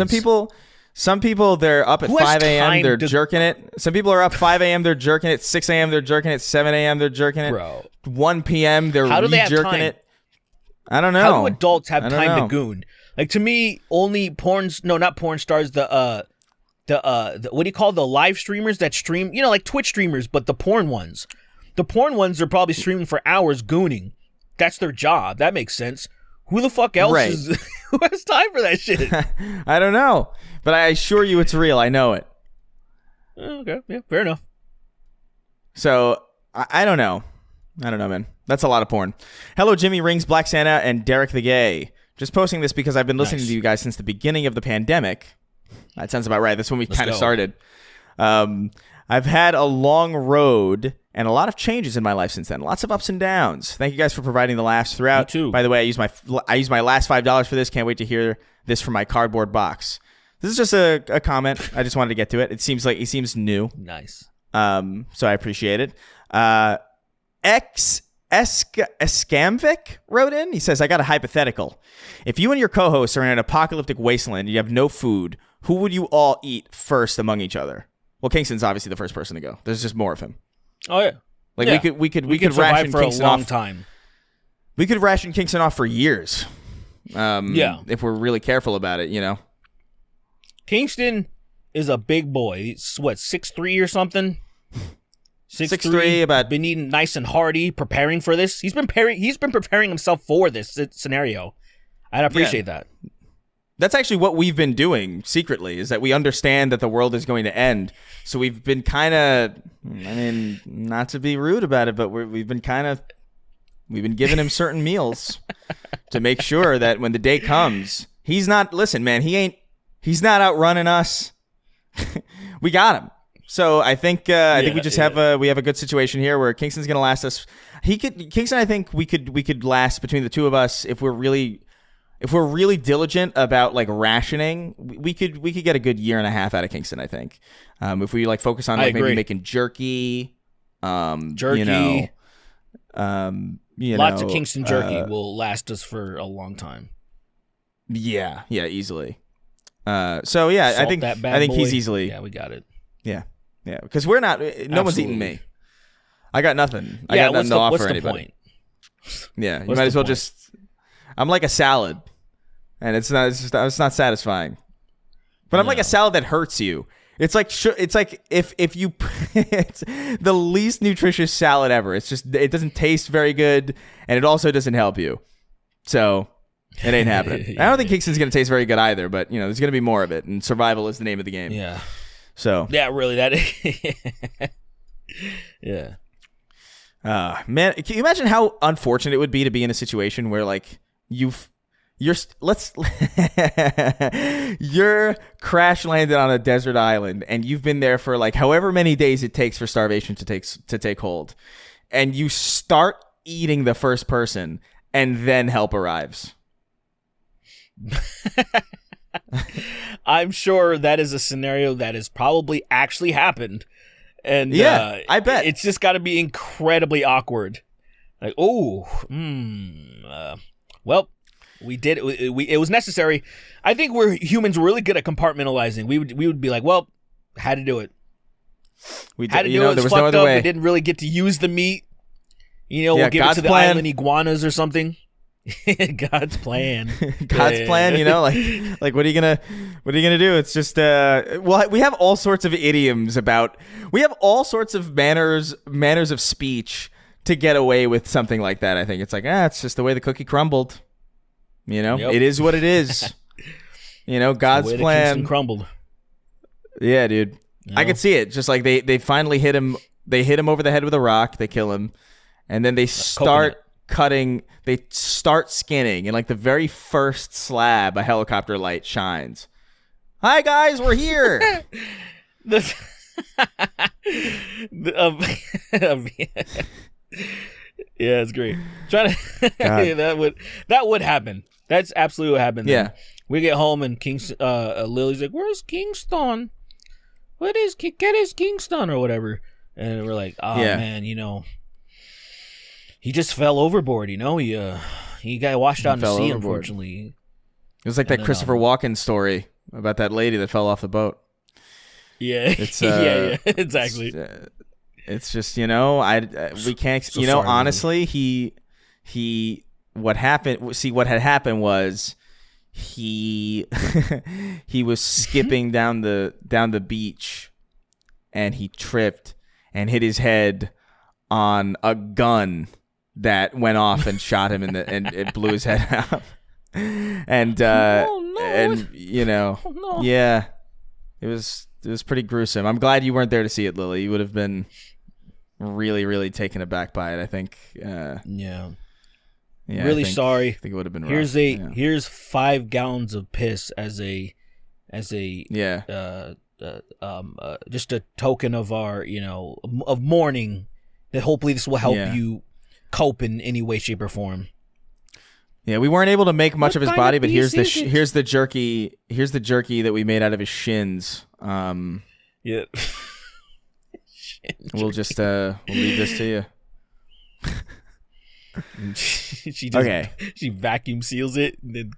Some people they're up at 5 a.m. They're jerking it. Some people are up 5 a.m. They're jerking it. 6 a.m. They're jerking it. 7 a.m. They're jerking it. Bro. 1 p.m. they're jerking it. I don't know. How do adults have time to goon? Like to me, only not porn stars. The what do you call the live streamers that stream? You know, like Twitch streamers, but the porn ones. The porn ones are probably streaming for hours gooning. That's their job. That makes sense. Who the fuck else who has time for that shit? I don't know. But I assure you it's real. I know it. Okay. Yeah, fair enough. So, I don't know. I don't know, man. That's a lot of porn. Hello, Jimmy Rings, Black Santa, and Derek the Gay. Just posting this because I've been listening to you guys since the beginning of the pandemic. That sounds about right. That's when we kind of started. I've had a long road and a lot of changes in my life since then. Lots of ups and downs. Thank you guys for providing the laughs throughout. Me too. By the way, I used my last $5 for this. Can't wait to hear this from my cardboard box. This is just a comment. I just wanted to get to it. It seems new. Nice. So I appreciate it. Escamvic wrote in. He says, I got a hypothetical. If you and your co-hosts are in an apocalyptic wasteland and you have no food, who would you all eat first among each other? Well, Kingston's obviously the first person to go. There's just more of him. Oh, yeah. Like we could survive ration for a Kingston long off. time. We could ration Kingston off for years. If we're really careful about it, Kingston is a big boy. He's what, 6'3" or something? 6'3", about been eating nice and hearty, preparing for this. He's been preparing himself for this scenario. I'd appreciate that. That's actually what we've been doing secretly, is that we understand that the world is going to end. So we've been kind of, not to be rude about it, but we've been giving him certain meals to make sure that when the day comes, he's not outrunning us. We got him. So I think we have a good situation here where Kingston's going to last us. Kingston, I think we could last between the two of us if we're really diligent about like rationing. We could get a good year and a half out of Kingston. I think if we like focus on like maybe making jerky, Lots of Kingston jerky will last us for a long time. Yeah, easily. I think he's easily. Yeah, we got it. Yeah, because we're not. No one's eating me. I got nothing. I got nothing to offer anybody. Point? Yeah, you might as well just. I'm like a salad, and it's not satisfying. But I'm like a salad that hurts you. It's like if you it's the least nutritious salad ever. It's just it doesn't taste very good, and it also doesn't help you. So it ain't happening. I don't think Kingston's gonna taste very good either. But there's gonna be more of it, and survival is the name of the game. Yeah. So yeah, really that. Yeah. Man, can you imagine how unfortunate it would be to be in a situation where like you're crash landed on a desert island and you've been there for like however many days it takes for starvation to take hold, and you start eating the first person and then help arrives. I'm sure that is a scenario that has probably actually happened. And I bet it's just got to be incredibly awkward. Like, well, we did it. It was necessary. I think we're humans really good at compartmentalizing. We would be like, well, had to do it. We did. Had to do it. There was no other way. We didn't really get to use the meat. We'll give God's it to the plan. island iguanas or something. God's plan. God's plan, like what are you gonna do? It's just we have all sorts of idioms we have all sorts of manners of speech to get away with something like that. I think it's like it's just the way the cookie crumbled. Yep. It is what it is. God's the way plan Kingston crumbled. Yeah, dude. I could see it. Just like they finally hit him. They hit him over the head with a rock. They kill him, and then they start cutting. They start skinning, and like the very first slab, a helicopter light shines. Hi guys, we're here. Yeah, it's great. Trying to that would happen. That's absolutely what happened. Yeah, we get home and Lily's like, "Where's Kingston? Get his Kingston or whatever," and we're like, "Oh man, he just fell overboard. He got washed out in the sea. Unfortunately, it was like that Christopher Walken story about that lady that fell off the boat." Yeah, it's yeah, exactly. It's just we can't. So sorry, honestly, what happened? See, what had happened was he was skipping down the beach, and he tripped and hit his head on a gun that went off and shot him and it blew his head out. And yeah, it was pretty gruesome. I'm glad you weren't there to see it, Lily. You would have been really, really taken aback by it, I think. Really sorry. I think it would have been rough. Here's 5 gallons of piss as a just a token of our of mourning, that hopefully this will help you cope in any way, shape, or form. Yeah, we weren't able to make much of his body, but here's the jerky that we made out of his shins. Yeah. We'll just we'll leave this to you. She vacuum seals it and then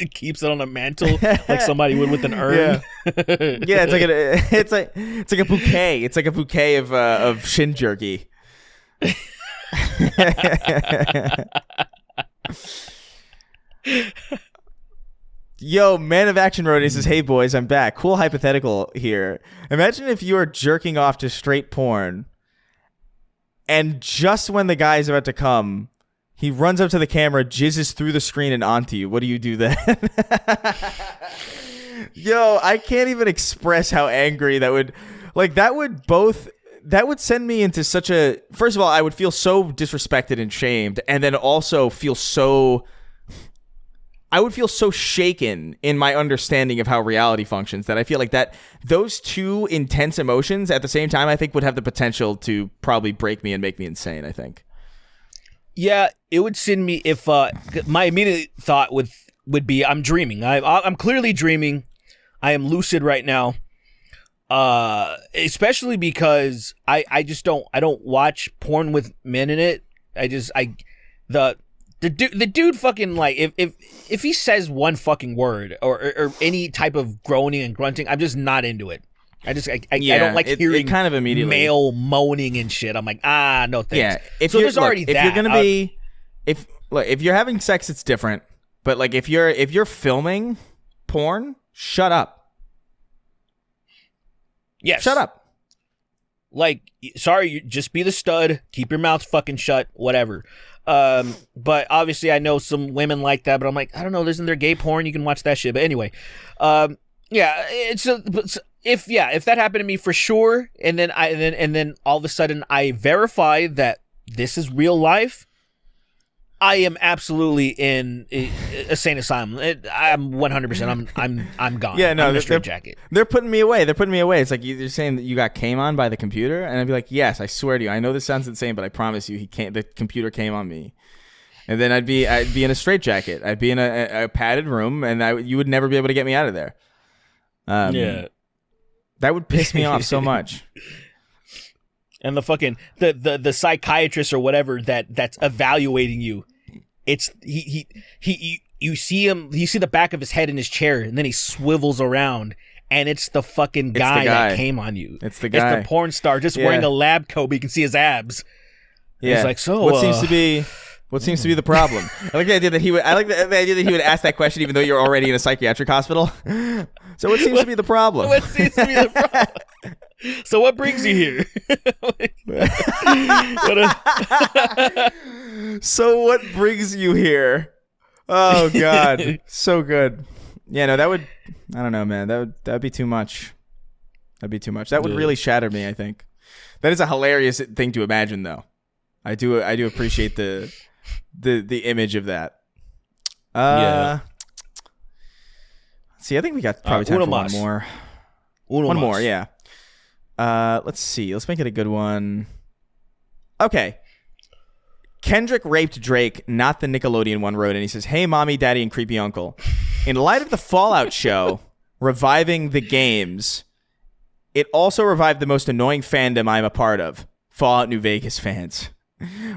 keeps it on a mantle like somebody would with an urn. Yeah, it's like a bouquet. It's like a bouquet of shin jerky. Yo, Man of Action Roadie says, "Hey boys, I'm back. Cool hypothetical here. Imagine if you are jerking off to straight porn, and just when the guy is about to come, he runs up to the camera, jizzes through the screen and onto you. What do you do then?" Yo, I can't even express how angry that would. Like, that would send me into such a. First of all, I would feel so disrespected and shamed, and then also I would feel so shaken in my understanding of how reality functions that I feel like that those two intense emotions at the same time, I think, would have the potential to probably break me and make me insane, I think. Yeah, it would send me if my immediate thought would be I'm dreaming. I'm clearly dreaming. I am lucid right now. Especially because I don't watch porn with men in it. The dude fucking, like, if he says one fucking word or any type of groaning and grunting, I'm just not into it. I don't like hearing kind of immediately male moaning and shit. I'm like, no thanks. Yeah, if so there's already that. If you're gonna be, if you're having sex, it's different. But like if you're filming porn, shut up. Yes. Shut up. Like, sorry, you just be the stud. Keep your mouth fucking shut. Whatever. But obviously I know some women like that, but I'm like, I don't know, isn't there gay porn? You can watch that shit. But anyway, yeah, if that happened to me for sure, and then all of a sudden I verify that this is real life, I am absolutely in a sane asylum. I'm 100%. I'm gone. Yeah, no, I'm in a straitjacket. They're putting me away. It's like you're saying that you got came on by the computer, and I'd be like, yes, I swear to you. I know this sounds insane, but I promise you, the computer came on me. And then I'd be in a straitjacket. I'd be in a padded room, and you would never be able to get me out of there. Yeah, that would piss me off so much. And the fucking the psychiatrist or whatever that's evaluating you, it's you see him, you see the back of his head in his chair, and then he swivels around, and it's the fucking guy that came on you. It's the guy. It's the porn star just wearing a lab coat, but you can see his abs. Yeah. He's like, so what seems to be the problem? I like the idea that he would ask that question even though you're already in a psychiatric hospital. So what seems to be the problem? What seems to be the problem? So what brings you here? So what brings you here? Oh God, so good. Yeah, no, I don't know, man. That would be too much. That'd be too much. That would really shatter me, I think. That is a hilarious thing to imagine, though. I do appreciate the image of that. Yeah. See, I think we got probably time for one more. One more, yeah. Let's see. Let's make it a good one. Okay. Kendrick raped Drake, not the Nickelodeon one, wrote, and he says, "Hey, mommy, daddy, and creepy uncle. In light of the Fallout show reviving the games, it also revived the most annoying fandom I'm a part of, Fallout New Vegas fans.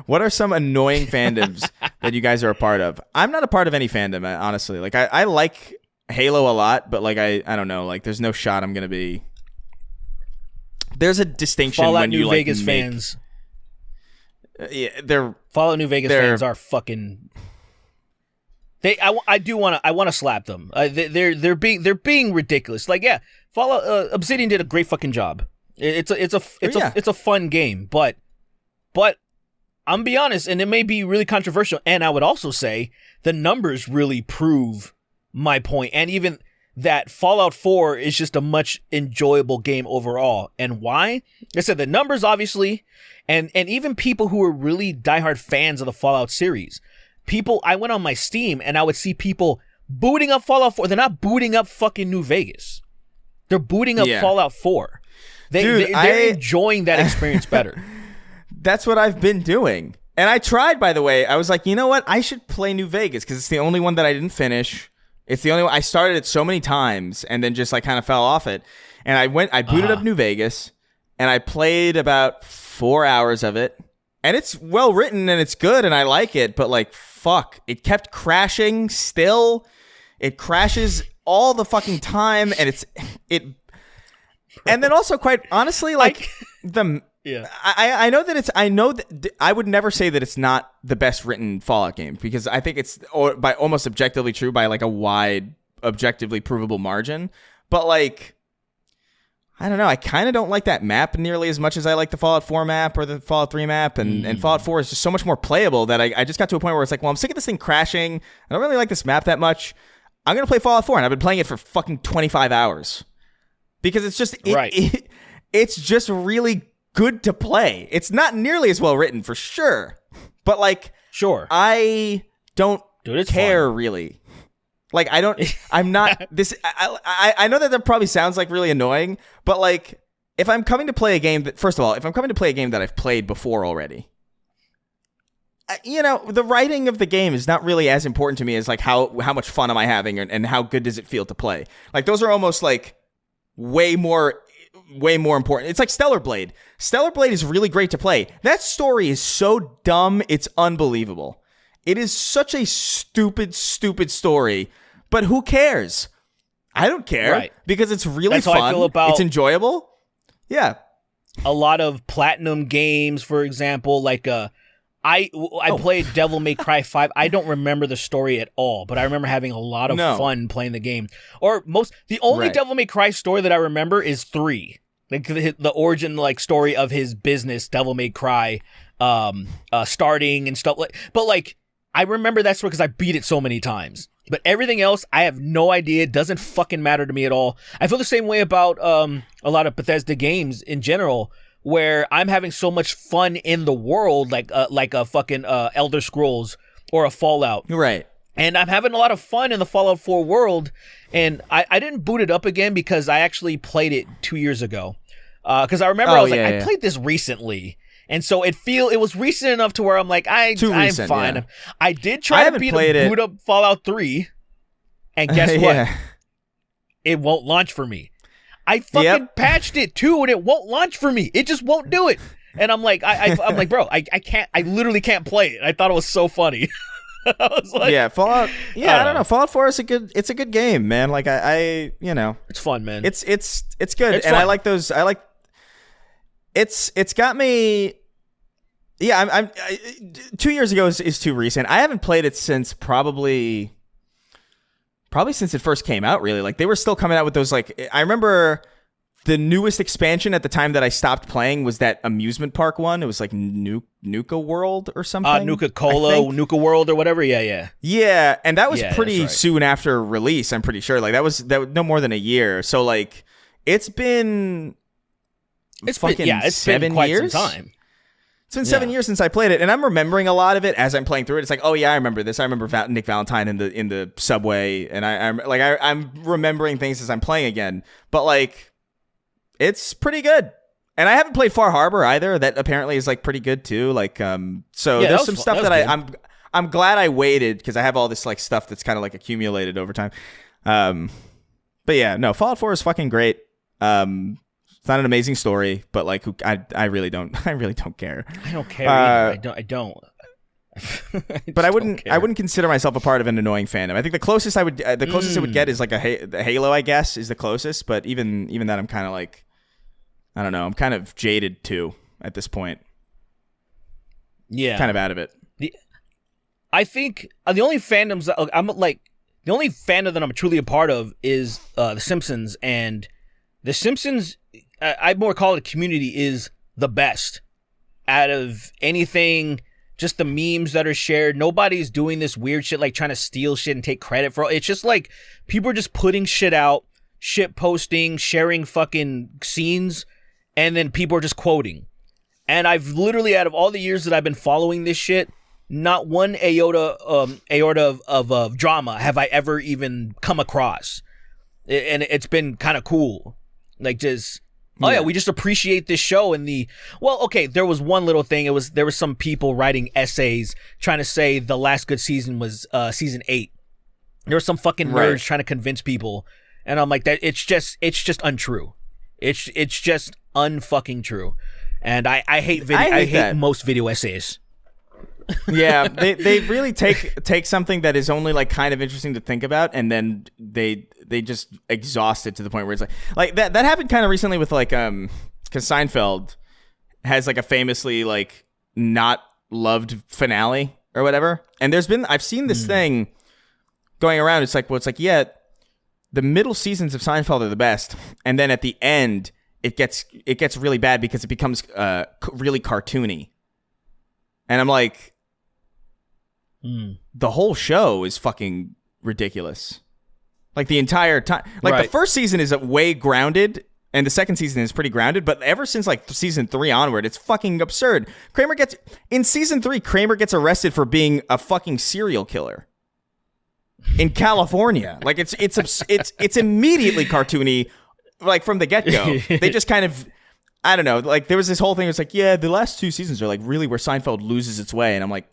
What are some annoying fandoms that you guys are a part of?" I'm not a part of any fandom, honestly. Like, I like Halo a lot, but like I don't know. Like, there's no shot I'm gonna be. There's a distinction Fallout when New you like Vegas fans. Yeah, they're Fallout New Vegas fans are fucking. I want to slap them. They're being ridiculous. Like, yeah, Fallout Obsidian did a great fucking job. It's a fun game, but I'm be honest, and it may be really controversial, and I would also say the numbers really prove my point, and even that Fallout 4 is just a much enjoyable game overall. And why? Like I said, the numbers obviously, and even people who are really diehard fans of the Fallout series. I went on my Steam and I would see people booting up Fallout 4. They're not booting up fucking New Vegas. They're booting up Fallout 4. They're enjoying that experience better. That's what I've been doing. And I tried, by the way. I was like, you know what? I should play New Vegas because it's the only one that I didn't finish. It's the only one. I started it so many times and then just like kind of fell off it. And I booted up New Vegas and I played about 4 hours of it. And it's well written and it's good and I like it. But like, fuck, it kept crashing still. It crashes all the fucking time. And and then also, quite honestly, like Yeah. I know that I would never say that it's not the best written Fallout game, because I think it's by almost objectively true by like a wide, objectively provable margin. But like, I don't know. I kind of don't like that map nearly as much as I like the Fallout 4 map or the Fallout 3 map. And Fallout 4 is just so much more playable that I just got to a point where it's like, well, I'm sick of this thing crashing. I don't really like this map that much. I'm going to play Fallout 4. And I've been playing it for fucking 25 hours. Because it's just, it's just really good to play. It's not nearly as well written, for sure. But like, sure, I don't care fun. Really. Like, I'm not this. I know that probably sounds like really annoying, but like, if I'm coming to play a game that, first of all, if I'm coming to play a game that I've played before already, the writing of the game is not really as important to me as like how much fun am I having and how good does it feel to play. Like, those are almost like way more important. It's like Stellar Blade. Stellar Blade is really great to play. That story is so dumb, it's unbelievable. It is such a stupid story, but who cares? I don't care, right? Because it's really fun. How I feel about, it's enjoyable. Yeah. A lot of Platinum games, for example, like I played Devil May Cry 5. I don't remember the story at all, but I remember having a lot of fun playing the game. The only Devil May Cry story that I remember is 3. Like the origin like story of his business, Devil May Cry, starting and stuff like. But like, I remember that story because I beat it so many times. But everything else, I have no idea. It doesn't fucking matter to me at all. I feel the same way about a lot of Bethesda games in general, where I'm having so much fun in the world, like a fucking Elder Scrolls or a Fallout. Right. And I'm having a lot of fun in the Fallout 4 world. And I didn't boot it up again because I actually played it 2 years ago. Because I remember I played this recently. And so it was recent enough to where I'm like, I'm fine. Yeah. I did try to boot up Fallout 3, and guess what? It won't launch for me. I fucking patched it too, and it won't launch for me. It just won't do it. And I'm like, I'm like, bro, I can't. I literally can't play it. I thought it was so funny. I was like, Fallout. Yeah, I don't know. Fallout 4 is a good game, man. Like it's fun, man. It's good, it's and fun. I like those. It's got me. Yeah, I'm 2 years ago is too recent. I haven't played it since probably since it first came out, really. Like, they were still coming out with those, like, I remember the newest expansion at the time that I stopped playing was that amusement park one. It was like Nuka World or something. Nuka World or whatever. Yeah. Yeah, and that was pretty soon after release, I'm pretty sure. Like, that was no more than a year. So, like, it's been 7 years. Some time. It's been 7 years since I played it, and I'm remembering a lot of it as I'm playing through it. It's like, oh yeah, I remember this. I remember Nick Valentine in the subway, and I'm remembering things as I'm playing again. But like, it's pretty good. And I haven't played Far Harbor either. That apparently is like pretty good too. Like, so there's some stuff that I'm glad I waited, because I have all this like stuff that's kind of like accumulated over time. But yeah, no, Fallout 4 is fucking great. It's not an amazing story, but like, I really don't care. I don't care either. I don't. But I wouldn't consider myself a part of an annoying fandom. I think the closest it would get is like a Halo, I guess, is the closest. But even that, I'm kind of like, I don't know. I'm kind of jaded too at this point. Yeah, kind of out of it. I think the only fandoms the only fandom that I'm truly a part of is The Simpsons, and The Simpsons. I'd more call it a community, is the best out of anything. Just the memes that are shared. Nobody's doing this weird shit like trying to steal shit and take credit for it. It's just like people are just putting shit out, shit posting, sharing fucking scenes, and then people are just quoting. And I've literally, out of all the years that I've been following this shit, not one aorta of drama have I ever even come across. And it's been kind of cool. Like, just, we just appreciate this show. And there was one little thing. There was some people writing essays trying to say the last good season was season 8. There were some fucking nerds trying to convince people, and I'm like, that it's just untrue. It's just unfucking true. And I hate most video essays. Yeah, they really take something that is only like kind of interesting to think about, and then they just exhaust it to the point where it's like that happened kind of recently with like because Seinfeld has like a famously like not loved finale or whatever. And I've seen this thing going around. It's like, yeah, the middle seasons of Seinfeld are the best, and then at the end it gets really bad because it becomes really cartoony. And I'm like, the whole show is fucking ridiculous. Like the entire time, like the first season is way grounded, and the second season is pretty grounded. But ever since like season 3 onward, it's fucking absurd. In season 3, Kramer gets arrested for being a fucking serial killer in California. Like it's immediately cartoony, like from the get go. They just kind of, I don't know. Like there was this whole thing. It's like, yeah, the last 2 seasons are like really where Seinfeld loses its way, and I'm like,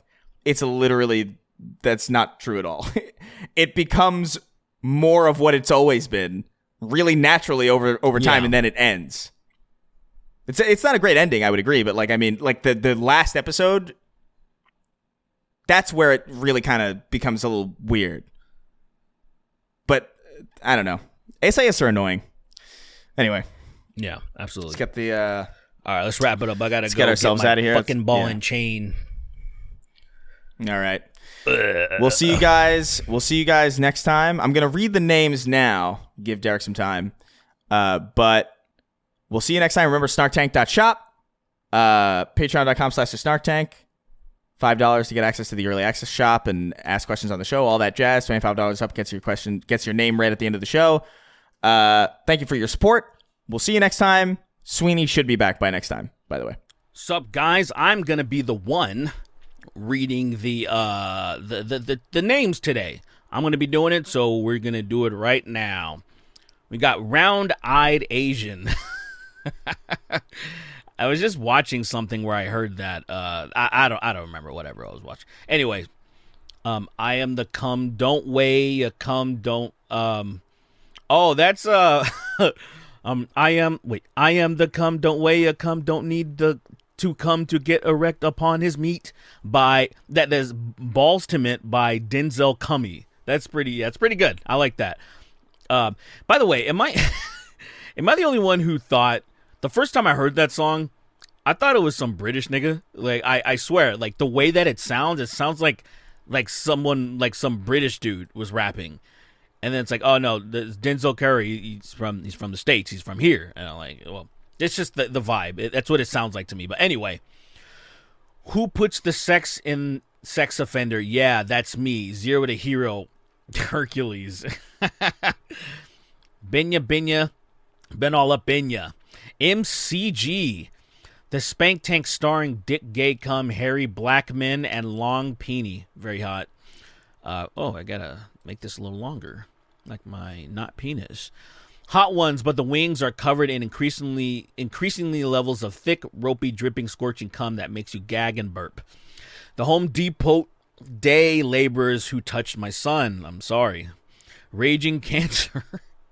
it's literally, that's not true at all. It becomes more of what it's always been, really naturally over time, and then it ends. It's not a great ending, I would agree, but like, I mean, like the last episode, that's where it really kind of becomes a little weird. But I don't know. SAS are annoying. Anyway. Yeah, absolutely. Let's get the all right, let's wrap it up. I gotta get ourselves out of here. Fucking ball and chain. All right. We'll see you guys. We'll see you guys next time. I'm gonna read the names now. Give Derek some time. But we'll see you next time. Remember, snarktank.shop, patreon.com/snarktank. $5 to get access to the early access shop and ask questions on the show. All that jazz. $25 up gets your name read at the end of the show. Thank you for your support. We'll see you next time. Sweeney should be back by next time, by the way. Sup, guys? I'm gonna be the one reading the names today. I'm gonna be doing it, so we're gonna do it right now. We got Round-Eyed Asian. I was just watching something where I heard that. I don't remember whatever I was watching. Anyway, I am the come don't weigh come don't oh, that's I am the come don't weigh come don't need to come to get erect upon his meat by there's Balls to Mint by Denzel Cummy. That's pretty good. I like that. By the way, am I the only one who thought the first time I heard that song, I thought it was some British nigga? Like I swear, like the way that it sounds like someone, like some British dude was rapping. And then it's like, oh no, Denzel Curry, he's from the States, he's from here. And I'm like, well, it's just the vibe. That's what it sounds like to me. But anyway, who puts the sex in sex offender? Yeah, that's me. Zero to hero, Hercules. Benya, been all up in ya. MCG, the Spank Tank starring Dick Gay Cum, Harry Blackman, and Long Peeny. Very hot. I gotta make this a little longer, like my not penis. Hot ones, but the wings are covered in increasingly levels of thick, ropey, dripping, scorching cum that makes you gag and burp. The Home Depot day laborers who touched my son. I'm sorry. Raging cancer.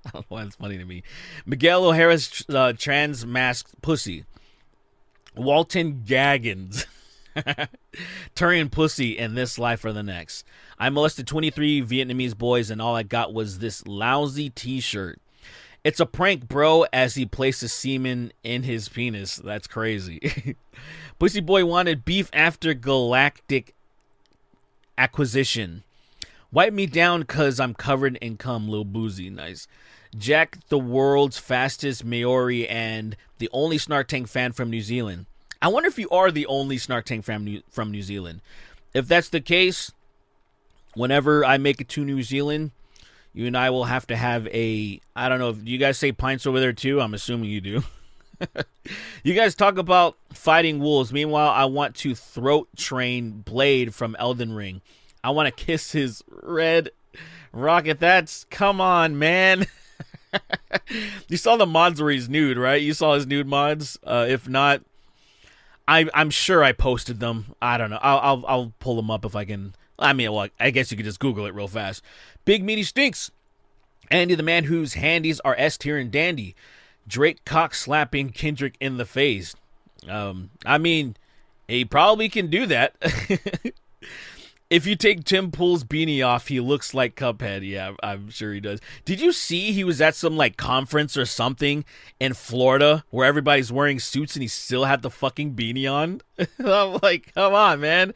I don't know why it's funny to me. Miguel O'Hara's trans masked pussy. Walton Gaggins. Turian pussy in this life or the next. I molested 23 Vietnamese boys and all I got was this lousy t-shirt. It's a prank, bro, as he places semen in his penis. That's crazy. Pussy boy wanted beef after galactic acquisition. Wipe me down cause I'm covered in cum, Lil Boozy. Nice. Jack, the world's fastest Maori and the only Snark Tank fan from New Zealand. I wonder if you are the only Snark Tank fan from New Zealand. If that's the case, whenever I make it to New Zealand, you and I will have to have I don't know, if you guys say pints over there too? I'm assuming you do. You guys talk about fighting wolves. Meanwhile, I want to throat train Blade from Elden Ring. I want to kiss his red rocket. Come on, man. You saw the mods where he's nude, right? You saw his nude mods. If not, I'm sure I posted them. I don't know. I'll pull them up if I can. I mean, well, I guess you could just Google it real fast. Big Meaty Stinks. Andy, the man whose handies are S tier and dandy. Drake cock slapping Kendrick in the face. I mean, he probably can do that. If you take Tim Pool's beanie off, he looks like Cuphead. Yeah, I'm sure he does. Did you see he was at some like conference or something in Florida where everybody's wearing suits and he still had the fucking beanie on? I'm like, come on, man.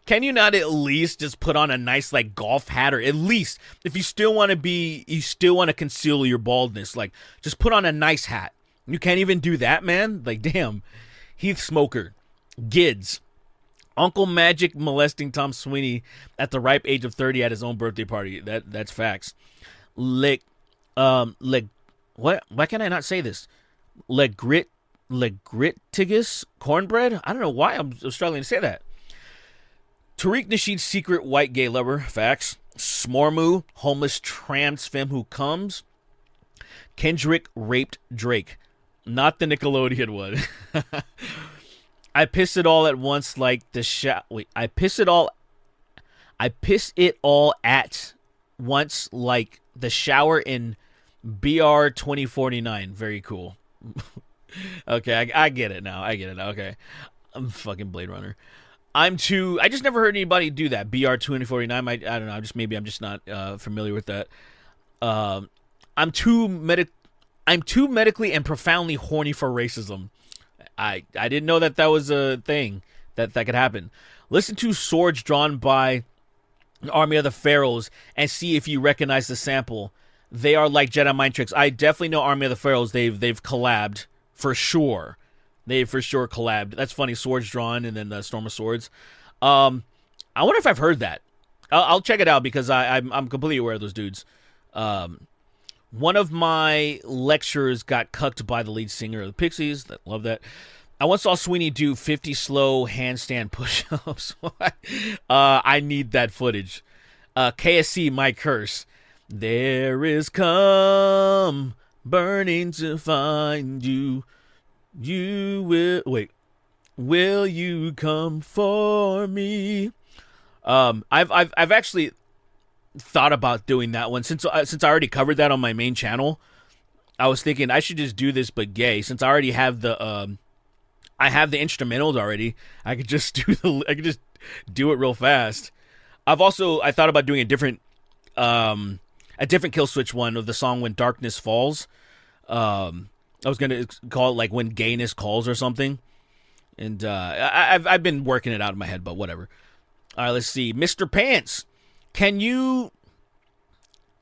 Can you not at least just put on a nice like golf hat, or at least if you still want to conceal your baldness, like just put on a nice hat. You can't even do that, man. Like, damn. Heath Smoker, Gids. Uncle Magic molesting Tom Sweeney at the ripe age of 30 at his own birthday party. That's facts. What? Why can I not say this? Legritigus cornbread? I don't know why I'm struggling to say that. Tariq Nasheed's secret white gay lover. Facts. Smormu, homeless trans femme who comes. Kendrick raped Drake. Not the Nickelodeon one. I piss it all at once like the I piss it all at once like the shower in BR 2049. Very cool. Okay, I get it now. Okay. I'm fucking Blade Runner. I just never heard anybody do that. BR 2049. I don't know. Maybe I'm just not familiar with that. I'm too medically and profoundly horny for racism. I didn't know that was a thing that could happen. Listen to Swords Drawn by an Army of the Pharaohs and see if you recognize the sample. They are like Jedi mind tricks. I definitely know Army of the Pharaohs. They've collabed for sure. They for sure collabed. That's funny. Swords Drawn and then Storm of Swords. I wonder if I've heard that. I'll check it out because I'm completely aware of those dudes. One of my lecturers got cucked by the lead singer of the Pixies. Love that. I once saw Sweeney do 50 slow handstand push-ups. I need that footage. KSC, my curse. There is come burning to find you. You will... Wait. Will you come for me? I've actually... thought about doing that one since I already covered that on my main channel. I was thinking I should just do this but gay, since I already have the instrumentals already. I could just do it real fast. I thought about doing a different Kill Switch one of the song When Darkness Falls. I was gonna call it like When Gayness Calls or something, and I've been working it out in my head, but whatever. All right, let's see, Mr. Pants. Can you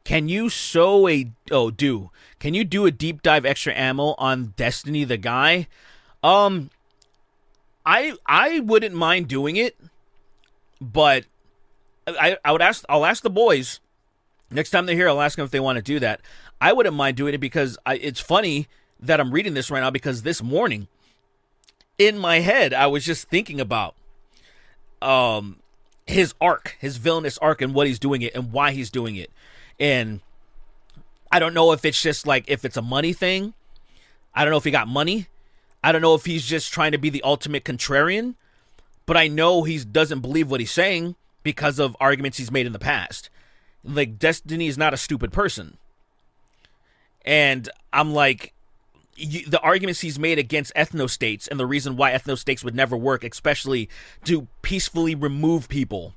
do a deep dive extra ammo on Destiny the guy? I wouldn't mind doing it, but I'll ask the boys next time they're here. I'll ask them if they want to do that. I wouldn't mind doing it because it's funny that I'm reading this right now, because this morning in my head I was just thinking about his arc, his villainous arc, and what he's doing it and why he's doing it. And I don't know if it's just like, if it's a money thing. I don't know if he got money. I don't know if he's just trying to be the ultimate contrarian, but I know he doesn't believe what he's saying because of arguments he's made in the past. Like, Destiny is not a stupid person. And I'm like, the arguments he's made against ethno-states and the reason why ethno-states would never work, especially to peacefully remove people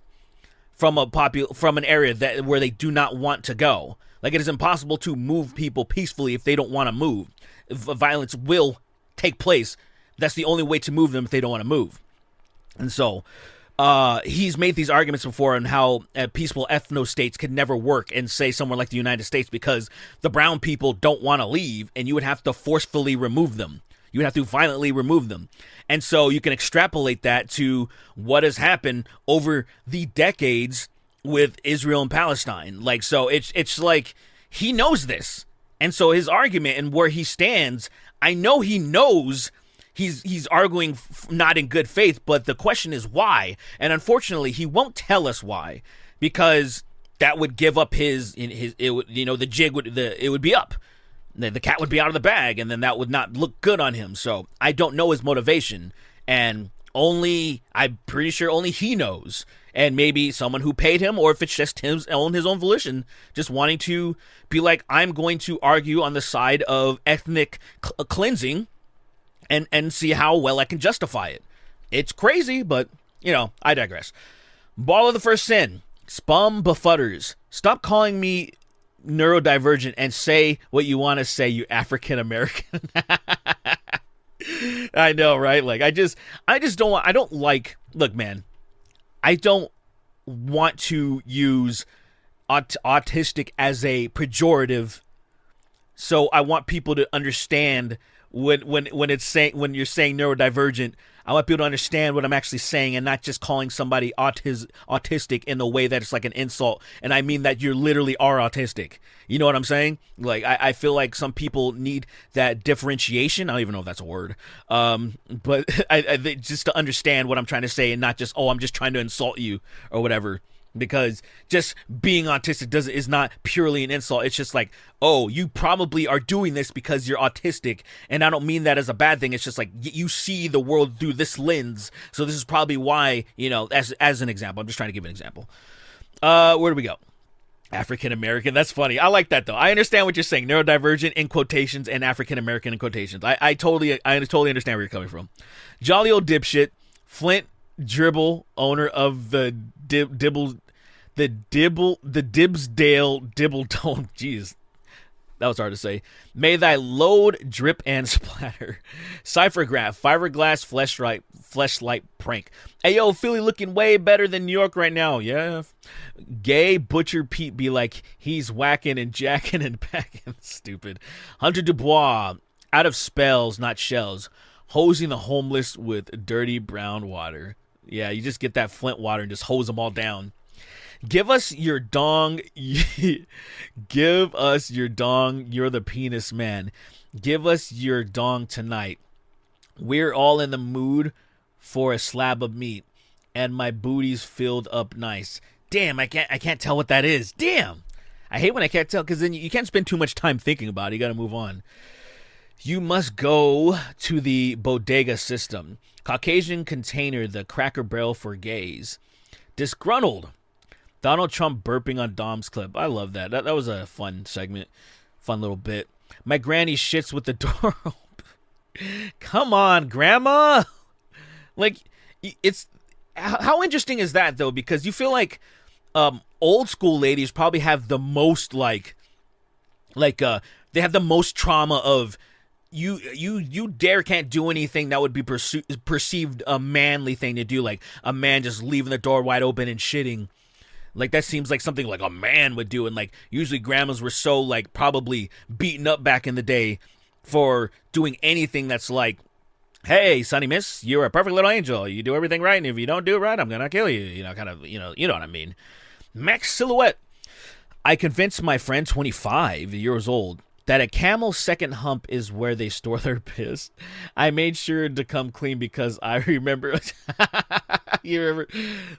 from an area where they do not want to go. Like, it is impossible to move people peacefully if they don't want to move. Violence will take place. That's the only way to move them if they don't want to move. And so he's made these arguments before on how peaceful ethno-states could never work in, say, somewhere like the United States, because the brown people don't want to leave, and you would have to forcefully remove them. You would have to violently remove them. And so you can extrapolate that to what has happened over the decades with Israel and Palestine. Like, so it's like he knows this. And so his argument and where he stands, I know he knows he's arguing not in good faith, but the question is why. And unfortunately, he won't tell us why, because that would give up the jig would be up. The cat would be out of the bag, and then that would not look good on him. So I don't know his motivation, and I'm pretty sure only he knows, and maybe someone who paid him, or if it's just his own volition, just wanting to be like, I'm going to argue on the side of ethnic cleansing, and see how well I can justify it. It's crazy, but I digress. Ball of the first sin. Spum befudders. Stop calling me neurodivergent and say what you want to say, you African American. I know, right? Like, I just don't want, I don't like, look, man, I don't want to use autistic as a pejorative. So I want people to understand when it's saying, when you're saying neurodivergent, I want people to understand what I'm actually saying and not just calling somebody autistic in the way that it's like an insult. And I mean that you literally are autistic. You know what I'm saying? Like, I feel like some people need that differentiation. I don't even know if that's a word. But just to understand what I'm trying to say and not just, oh, I'm just trying to insult you or whatever. Because just being autistic is not purely an insult. It's just like, oh, you probably are doing this because you're autistic. And I don't mean that as a bad thing. It's just like you see the world through this lens. So this is probably why, you know, as an example. I'm just trying to give an example. Where do we go? African American. That's funny. I like that, though. I understand what you're saying. Neurodivergent in quotations and African American in quotations. I totally understand where you're coming from. Jolly old dipshit. Flint Dribble, owner of the Dibsdale Dibbletone. Jeez, that was hard to say. May thy load drip and splatter. Cyphergraph, fiberglass fleshlight prank. Hey yo, Philly looking way better than New York right now. Yeah. Gay Butcher Pete be like he's whacking and jacking and packing. Stupid. Hunter Dubois, out of spells, not shells. Hosing the homeless with dirty brown water. Yeah, you just get that Flint water and just hose them all down. Give us your dong. Give us your dong. You're the penis man. Give us your dong tonight. We're all in the mood for a slab of meat, and my booty's filled up nice. Damn, I can't tell what that is. Damn, I hate when I can't tell because then you can't spend too much time thinking about it. You got to move on. You must go to the bodega system. Caucasian container, the Cracker Barrel for gays. Disgruntled. Donald Trump burping on Dom's clip. I love that. That was a fun segment. Fun little bit. My granny shits with the door open. Come on, Grandma. Like, it's... How interesting is that, though? Because you feel like old school ladies probably have the most, they have the most trauma of... You dare can't do anything that would be perceived a manly thing to do, like a man just leaving the door wide open and shitting. Like, that seems like something like a man would do. And like, usually grandmas were so like probably beaten up back in the day for doing anything that's like, hey, Sonny Miss, you're a perfect little angel. You do everything right. And if you don't do it right, I'm going to kill you. You know, kind of, you know what I mean? Max Silhouette. I convinced my friend, 25 years old, that a camel's second hump is where they store their piss. I made sure to come clean because I remember. You remember?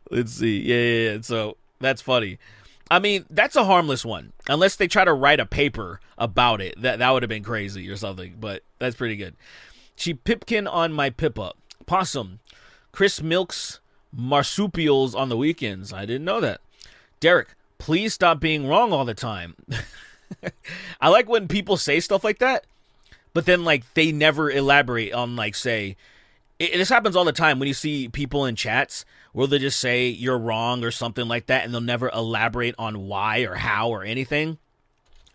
Let's see. Yeah. So that's funny. I mean, that's a harmless one. Unless they try to write a paper about it. That would have been crazy or something. But that's pretty good. She pipkin on my pippa. Possum. Chris milks marsupials on the weekends. I didn't know that. Derek, please stop being wrong all the time. I like when people say stuff like that, but then like they never elaborate on like say, this happens all the time when you see people in chats where they just say you're wrong or something like that, and they'll never elaborate on why or how or anything.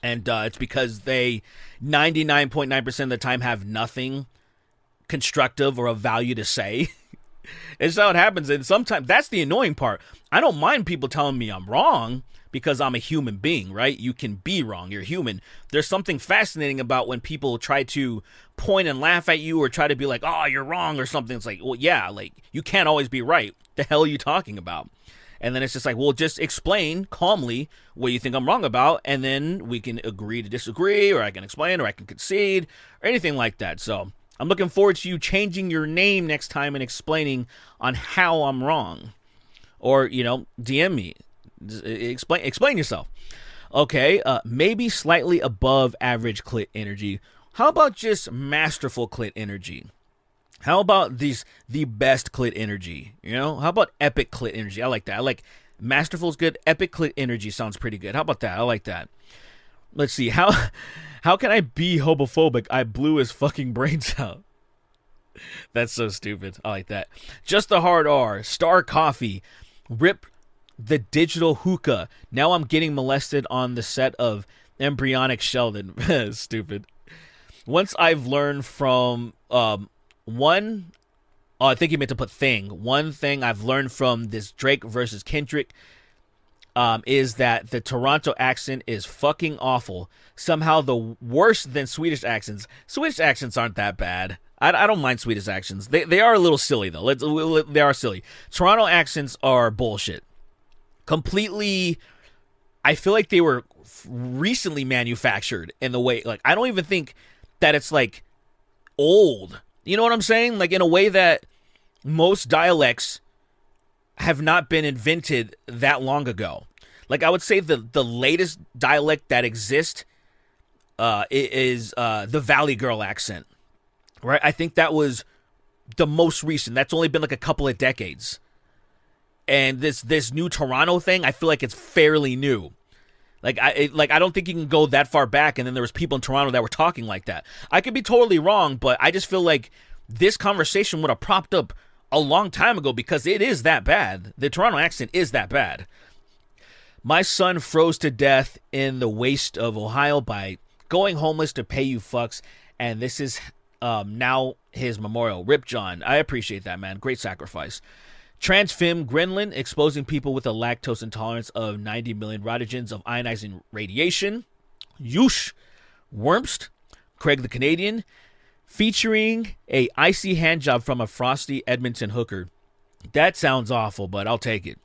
And it's because they 99.9% of the time have nothing constructive or of value to say. It's how it happens. And sometimes that's the annoying part. I don't mind people telling me I'm wrong, because I'm a human being, right? You can be wrong. You're human. There's something fascinating about when people try to point and laugh at you or try to be like, oh, you're wrong or something. It's like, well, yeah, like, you can't always be right. The hell are you talking about? And then it's just like, well, just explain calmly what you think I'm wrong about, and then we can agree to disagree, or I can explain, or I can concede, or anything like that. So I'm looking forward to you changing your name next time and explaining on how I'm wrong. Or, you know, DM me. Explain yourself. Okay, maybe slightly above average clit energy. How about just masterful clit energy? How about the best clit energy? You know, how about epic clit energy? I like that. I like masterful's good. Epic clit energy sounds pretty good. How about that? I like that. Let's see. How can I be homophobic? I blew his fucking brains out. That's so stupid. I like that. Just the hard R. Star Coffee. Rip the digital hookah. Now I'm getting molested on the set of Embryonic Sheldon. Stupid. Once I've learned from one, oh, I think he meant to put thing. One thing I've learned from this Drake versus Kendrick is that the Toronto accent is fucking awful. Somehow the worse than Swedish accents. Swedish accents aren't that bad. I don't mind Swedish accents. They are a little silly though. They are silly. Toronto accents are bullshit. Completely. I feel like they were recently manufactured in the way, like, I don't even think that it's like old. You know what I'm saying? Like, in a way that most dialects have not been invented that long ago. Like, I would say the latest dialect that exists is the Valley Girl accent, right? I think that was the most recent. That's only been like a couple of decades. And this new Toronto thing, I feel like it's fairly new. Like I don't think you can go that far back, and then there was people in Toronto that were talking like that. I could be totally wrong, but I just feel like this conversation would have propped up a long time ago because it is that bad. The Toronto accent is that bad. My son froze to death in the waste of Ohio by going homeless to pay you fucks, and this is now his memorial. Rip John. I appreciate that, man. Great sacrifice. Transfem Grenlin, exposing people with a lactose intolerance of 90 million roentgens of ionizing radiation. Yush. Wormst. Craig the Canadian. Featuring a icy handjob from a frosty Edmonton hooker. That sounds awful, but I'll take it.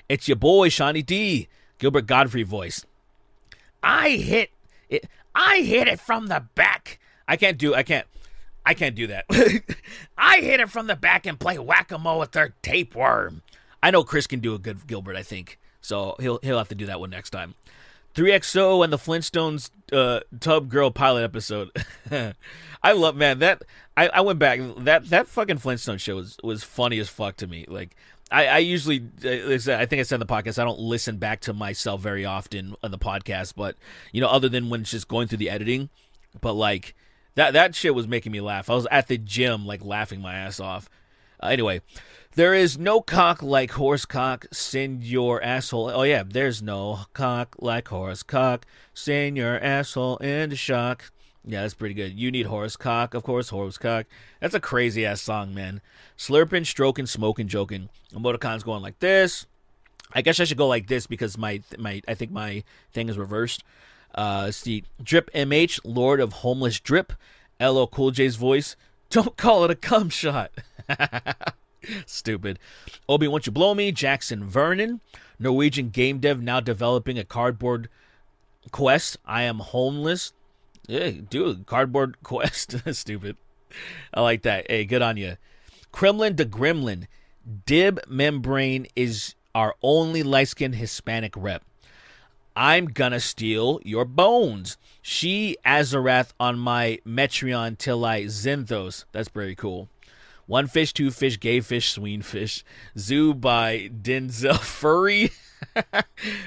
It's your boy, Shawnee D. Gilbert Godfrey voice. I hit it from the back. I can't do that. I hit it from the back and play whack-a-mole with their tapeworm. I know Chris can do a good Gilbert, I think. So he'll have to do that one next time. 3XO and the Flintstones Tub Girl pilot episode. I love, man, that I went back. That fucking Flintstone show was funny as fuck to me. Like, I usually, I think I said in the podcast, I don't listen back to myself very often on the podcast, but, you know, other than when it's just going through the editing. But, like, that shit was making me laugh. I was at the gym, like, laughing my ass off. Anyway, there is no cock like horse cock. Send your asshole. Oh, yeah, there's no cock like horse cock. Send your asshole into shock. Yeah, that's pretty good. You need horse cock, of course, horse cock. That's a crazy ass song, man. Slurping, stroking, smoking, joking. Emoticon's going like this. I guess I should go like this because I think my thing is reversed. See, Drip MH, Lord of Homeless Drip. LL Cool J's voice. Don't call it a cum shot. Stupid. Obi, won't you blow me? Jackson Vernon. Norwegian game dev now developing a cardboard quest. I am homeless. Hey, dude, cardboard quest. Stupid. I like that. Hey, good on you. Kremlin to Gremlin. Dib Membrane is our only light-skinned Hispanic rep. I'm gonna steal your bones. She Azarath on my Metreon till I Zenthos. That's very cool. One fish, two fish, gay fish, sween fish. Zoo by Denzel Furry.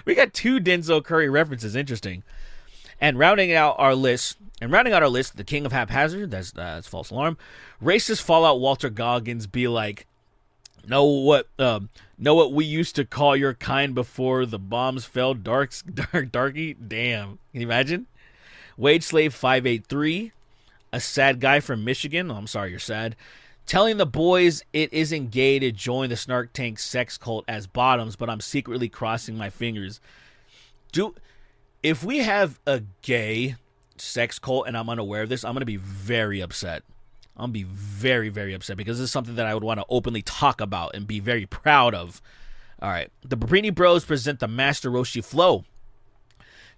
We got two Denzel Curry references. Interesting. And rounding out our list, the king of haphazard. That's false alarm. Racist Fallout Walter Goggins be like, know what we used to call your kind before the bombs fell, darky. Damn, can you imagine? Wage Slave 583, a sad guy from Michigan. Oh, I'm sorry, you're sad. Telling the boys it isn't gay to join the Snark Tank sex cult as bottoms, but I'm secretly crossing my fingers. If we have a gay sex cult and I'm unaware of this, I'm going to be very upset. I'm going to be very, very upset because this is something that I would want to openly talk about and be very proud of. All right. The Babrini Bros present the Master Roshi Flow.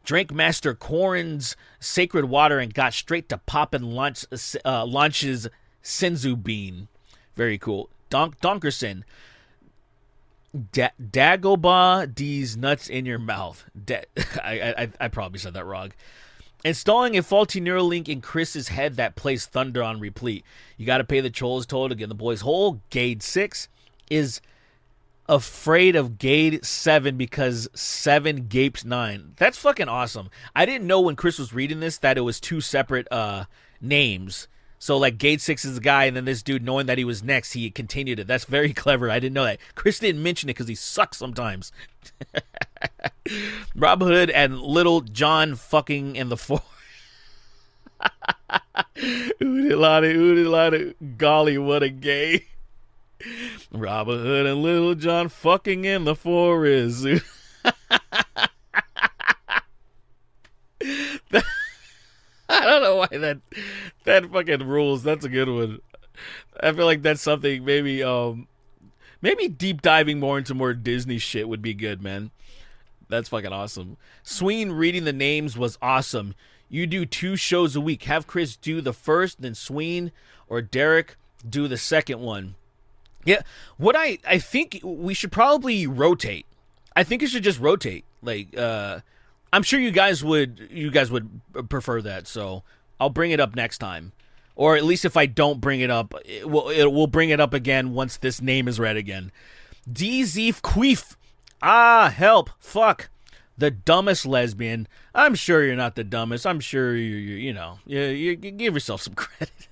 Drank Master Korin's sacred water and got straight to poppin' launches Senzu Bean. Very cool. Donkerson. Dagobah these nuts in your mouth. I probably said that wrong. Installing a faulty Neuralink in Chris's head that plays Thunder on replete. You got to pay the Trolls toll to get the boys whole. Gade 6 is afraid of Gade 7 because 7 gapes 9. That's fucking awesome. I didn't know when Chris was reading this that it was two separate names. So like Gate 6 is the guy, and then this dude, knowing that he was next, he continued it. That's very clever. I didn't know that. Chris didn't mention it because he sucks sometimes. Robin Hood and Little John fucking in the four. Oodie-lottie, golly, what a gay. Robin Hood and Little John fucking in the forest. I don't know why that fucking rules. That's a good one. I feel like that's something maybe deep diving more into more Disney shit would be good, man. That's fucking awesome. Sween reading the names was awesome. You do 2 shows a week. Have Chris do the first, then Sween or Derek do the second one. Yeah, what I think we should probably rotate. I think it should just rotate. Like, I'm sure you guys would prefer that. So I'll bring it up next time, or at least if I don't bring it up, we'll bring it up again once this name is read again. DZeef Queef. Help. Fuck. The dumbest lesbian. I'm sure you're not the dumbest. I'm sure you give yourself some credit.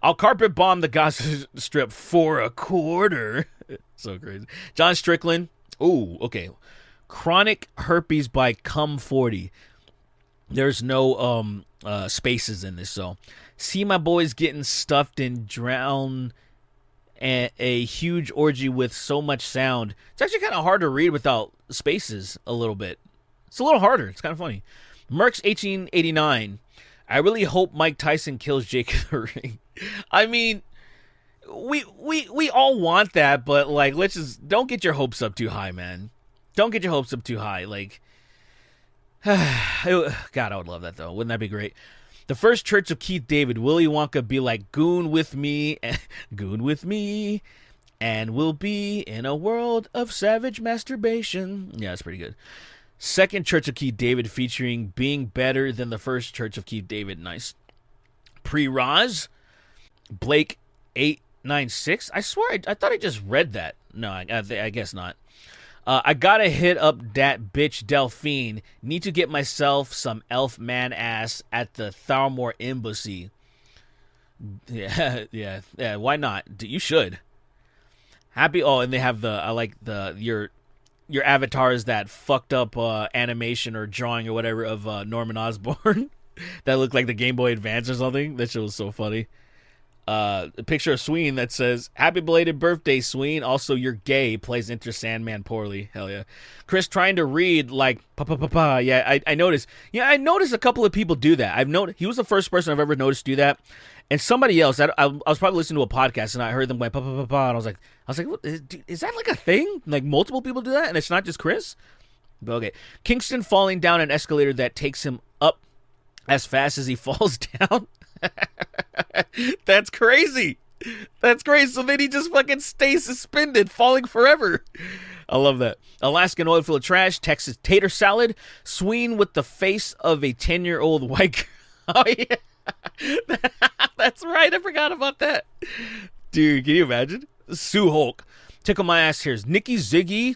I'll carpet bomb the Gaza Strip for $0.25. So crazy. John Strickland. Ooh, okay. Chronic herpes by Cum40. There's no spaces in this, so see my boys getting stuffed and drown a huge orgy with so much sound. It's actually kind of hard to read without spaces a little bit. It's a little harder. It's kind of funny. Merck's 1889. I really hope Mike Tyson kills Jake in the ring. I mean, we all want that, but like, let's just don't get your hopes up too high, man. Don't get your hopes up too high. Like, God, I would love that though. Wouldn't that be great? The first Church of Keith David, Willy Wonka be like, goon with me, and we'll be in a world of savage masturbation. Yeah, that's pretty good. Second Church of Keith David featuring being better than the first Church of Keith David. Nice. Pre-Roz, Blake 896. I swear, I thought I just read that. No, I guess not. I gotta hit up that bitch Delphine. Need to get myself some elf man ass at the Thalmor Embassy. Yeah. Why not? You should. Happy. Oh, and they have I like your avatar is that fucked up animation or drawing or whatever of Norman Osborn that looked like the Game Boy Advance or something. That shit was so funny. A picture of Sween that says, "Happy belated birthday, Sween. Also, you're gay." Plays Enter Sandman poorly. Hell yeah. Chris trying to read like pa. Yeah, I noticed. Yeah, I noticed a couple of people do that. I've noticed he was the first person I've ever noticed do that. And somebody else, I was probably listening to a podcast and I heard them going pa, and I was like, what, is that like a thing? Like multiple people do that, and it's not just Chris. But okay, Kingston falling down an escalator that takes him up as fast as he falls down. That's crazy. So then he just fucking stays suspended, falling forever. I love that. Alaskan oil full of trash, Texas tater salad, Sween with the face of a 10-year-old white girl. Oh, yeah. That's right. I forgot about that. Dude, can you imagine? Sue Hulk. Tickle my ass here. Nikki Ziggy,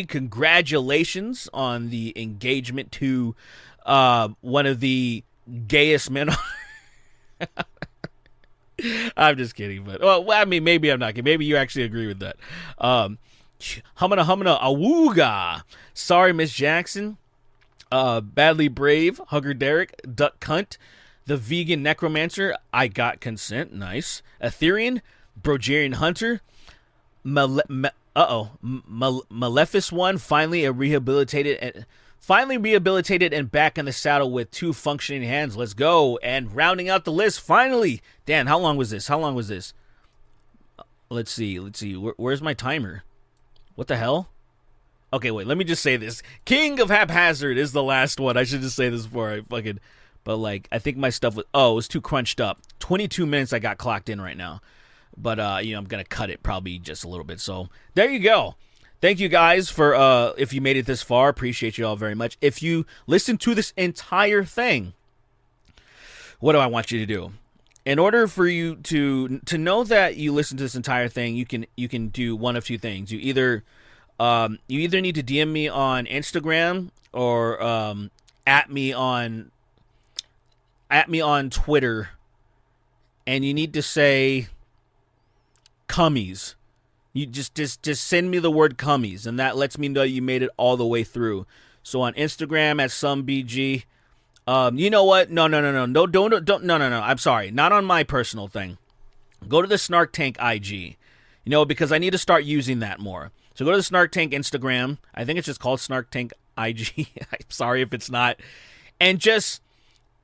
congratulations on the engagement to one of the gayest men on I'm just kidding, but well, I mean, maybe I'm not kidding. Maybe you actually agree with that. Humana awooga. Sorry, Miss Jackson. Badly Brave, Hugger Derek, Duck Cunt, the Vegan Necromancer, I Got Consent, nice. Etherean, Brogerian Hunter, Maleficus One, finally rehabilitated and back in the saddle with 2 functioning hands. Let's go. And rounding out the list, finally. Dan, how long was this? Let's see. Where's my timer? What the hell? Okay, wait. Let me just say this. King of Haphazard is the last one. I should just say this before I fucking... But, like, I think my stuff was... Oh, it was too crunched up. 22 minutes I got clocked in right now. But, I'm going to cut it probably just a little bit. So, there you go. Thank you guys for, if you made it this far, appreciate you all very much. If you listened to this entire thing, what do I want you to do? In order for you to know that you listened to this entire thing, you can do one of two things. You either need to DM me on Instagram or at me on Twitter and you need to say cummies. You just send me the word cummies, and that lets me know you made it all the way through. So on Instagram at somebg. You know what? No. No. I'm sorry. Not on my personal thing. Go to the Snark Tank IG. You know, because I need to start using that more. So go to the Snark Tank Instagram. I think it's just called Snark Tank IG. I'm sorry if it's not. And just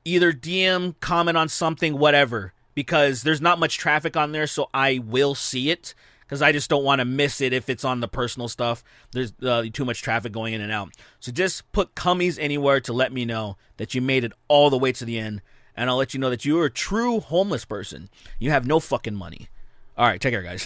either DM, comment on something, whatever. Because there's not much traffic on there, so I will see it. Because I just don't want to miss it if it's on the personal stuff. There's too much traffic going in and out. So just put cummies anywhere to let me know that you made it all the way to the end. And I'll let you know that you're a true homeless person. You have no fucking money. All right, take care, guys.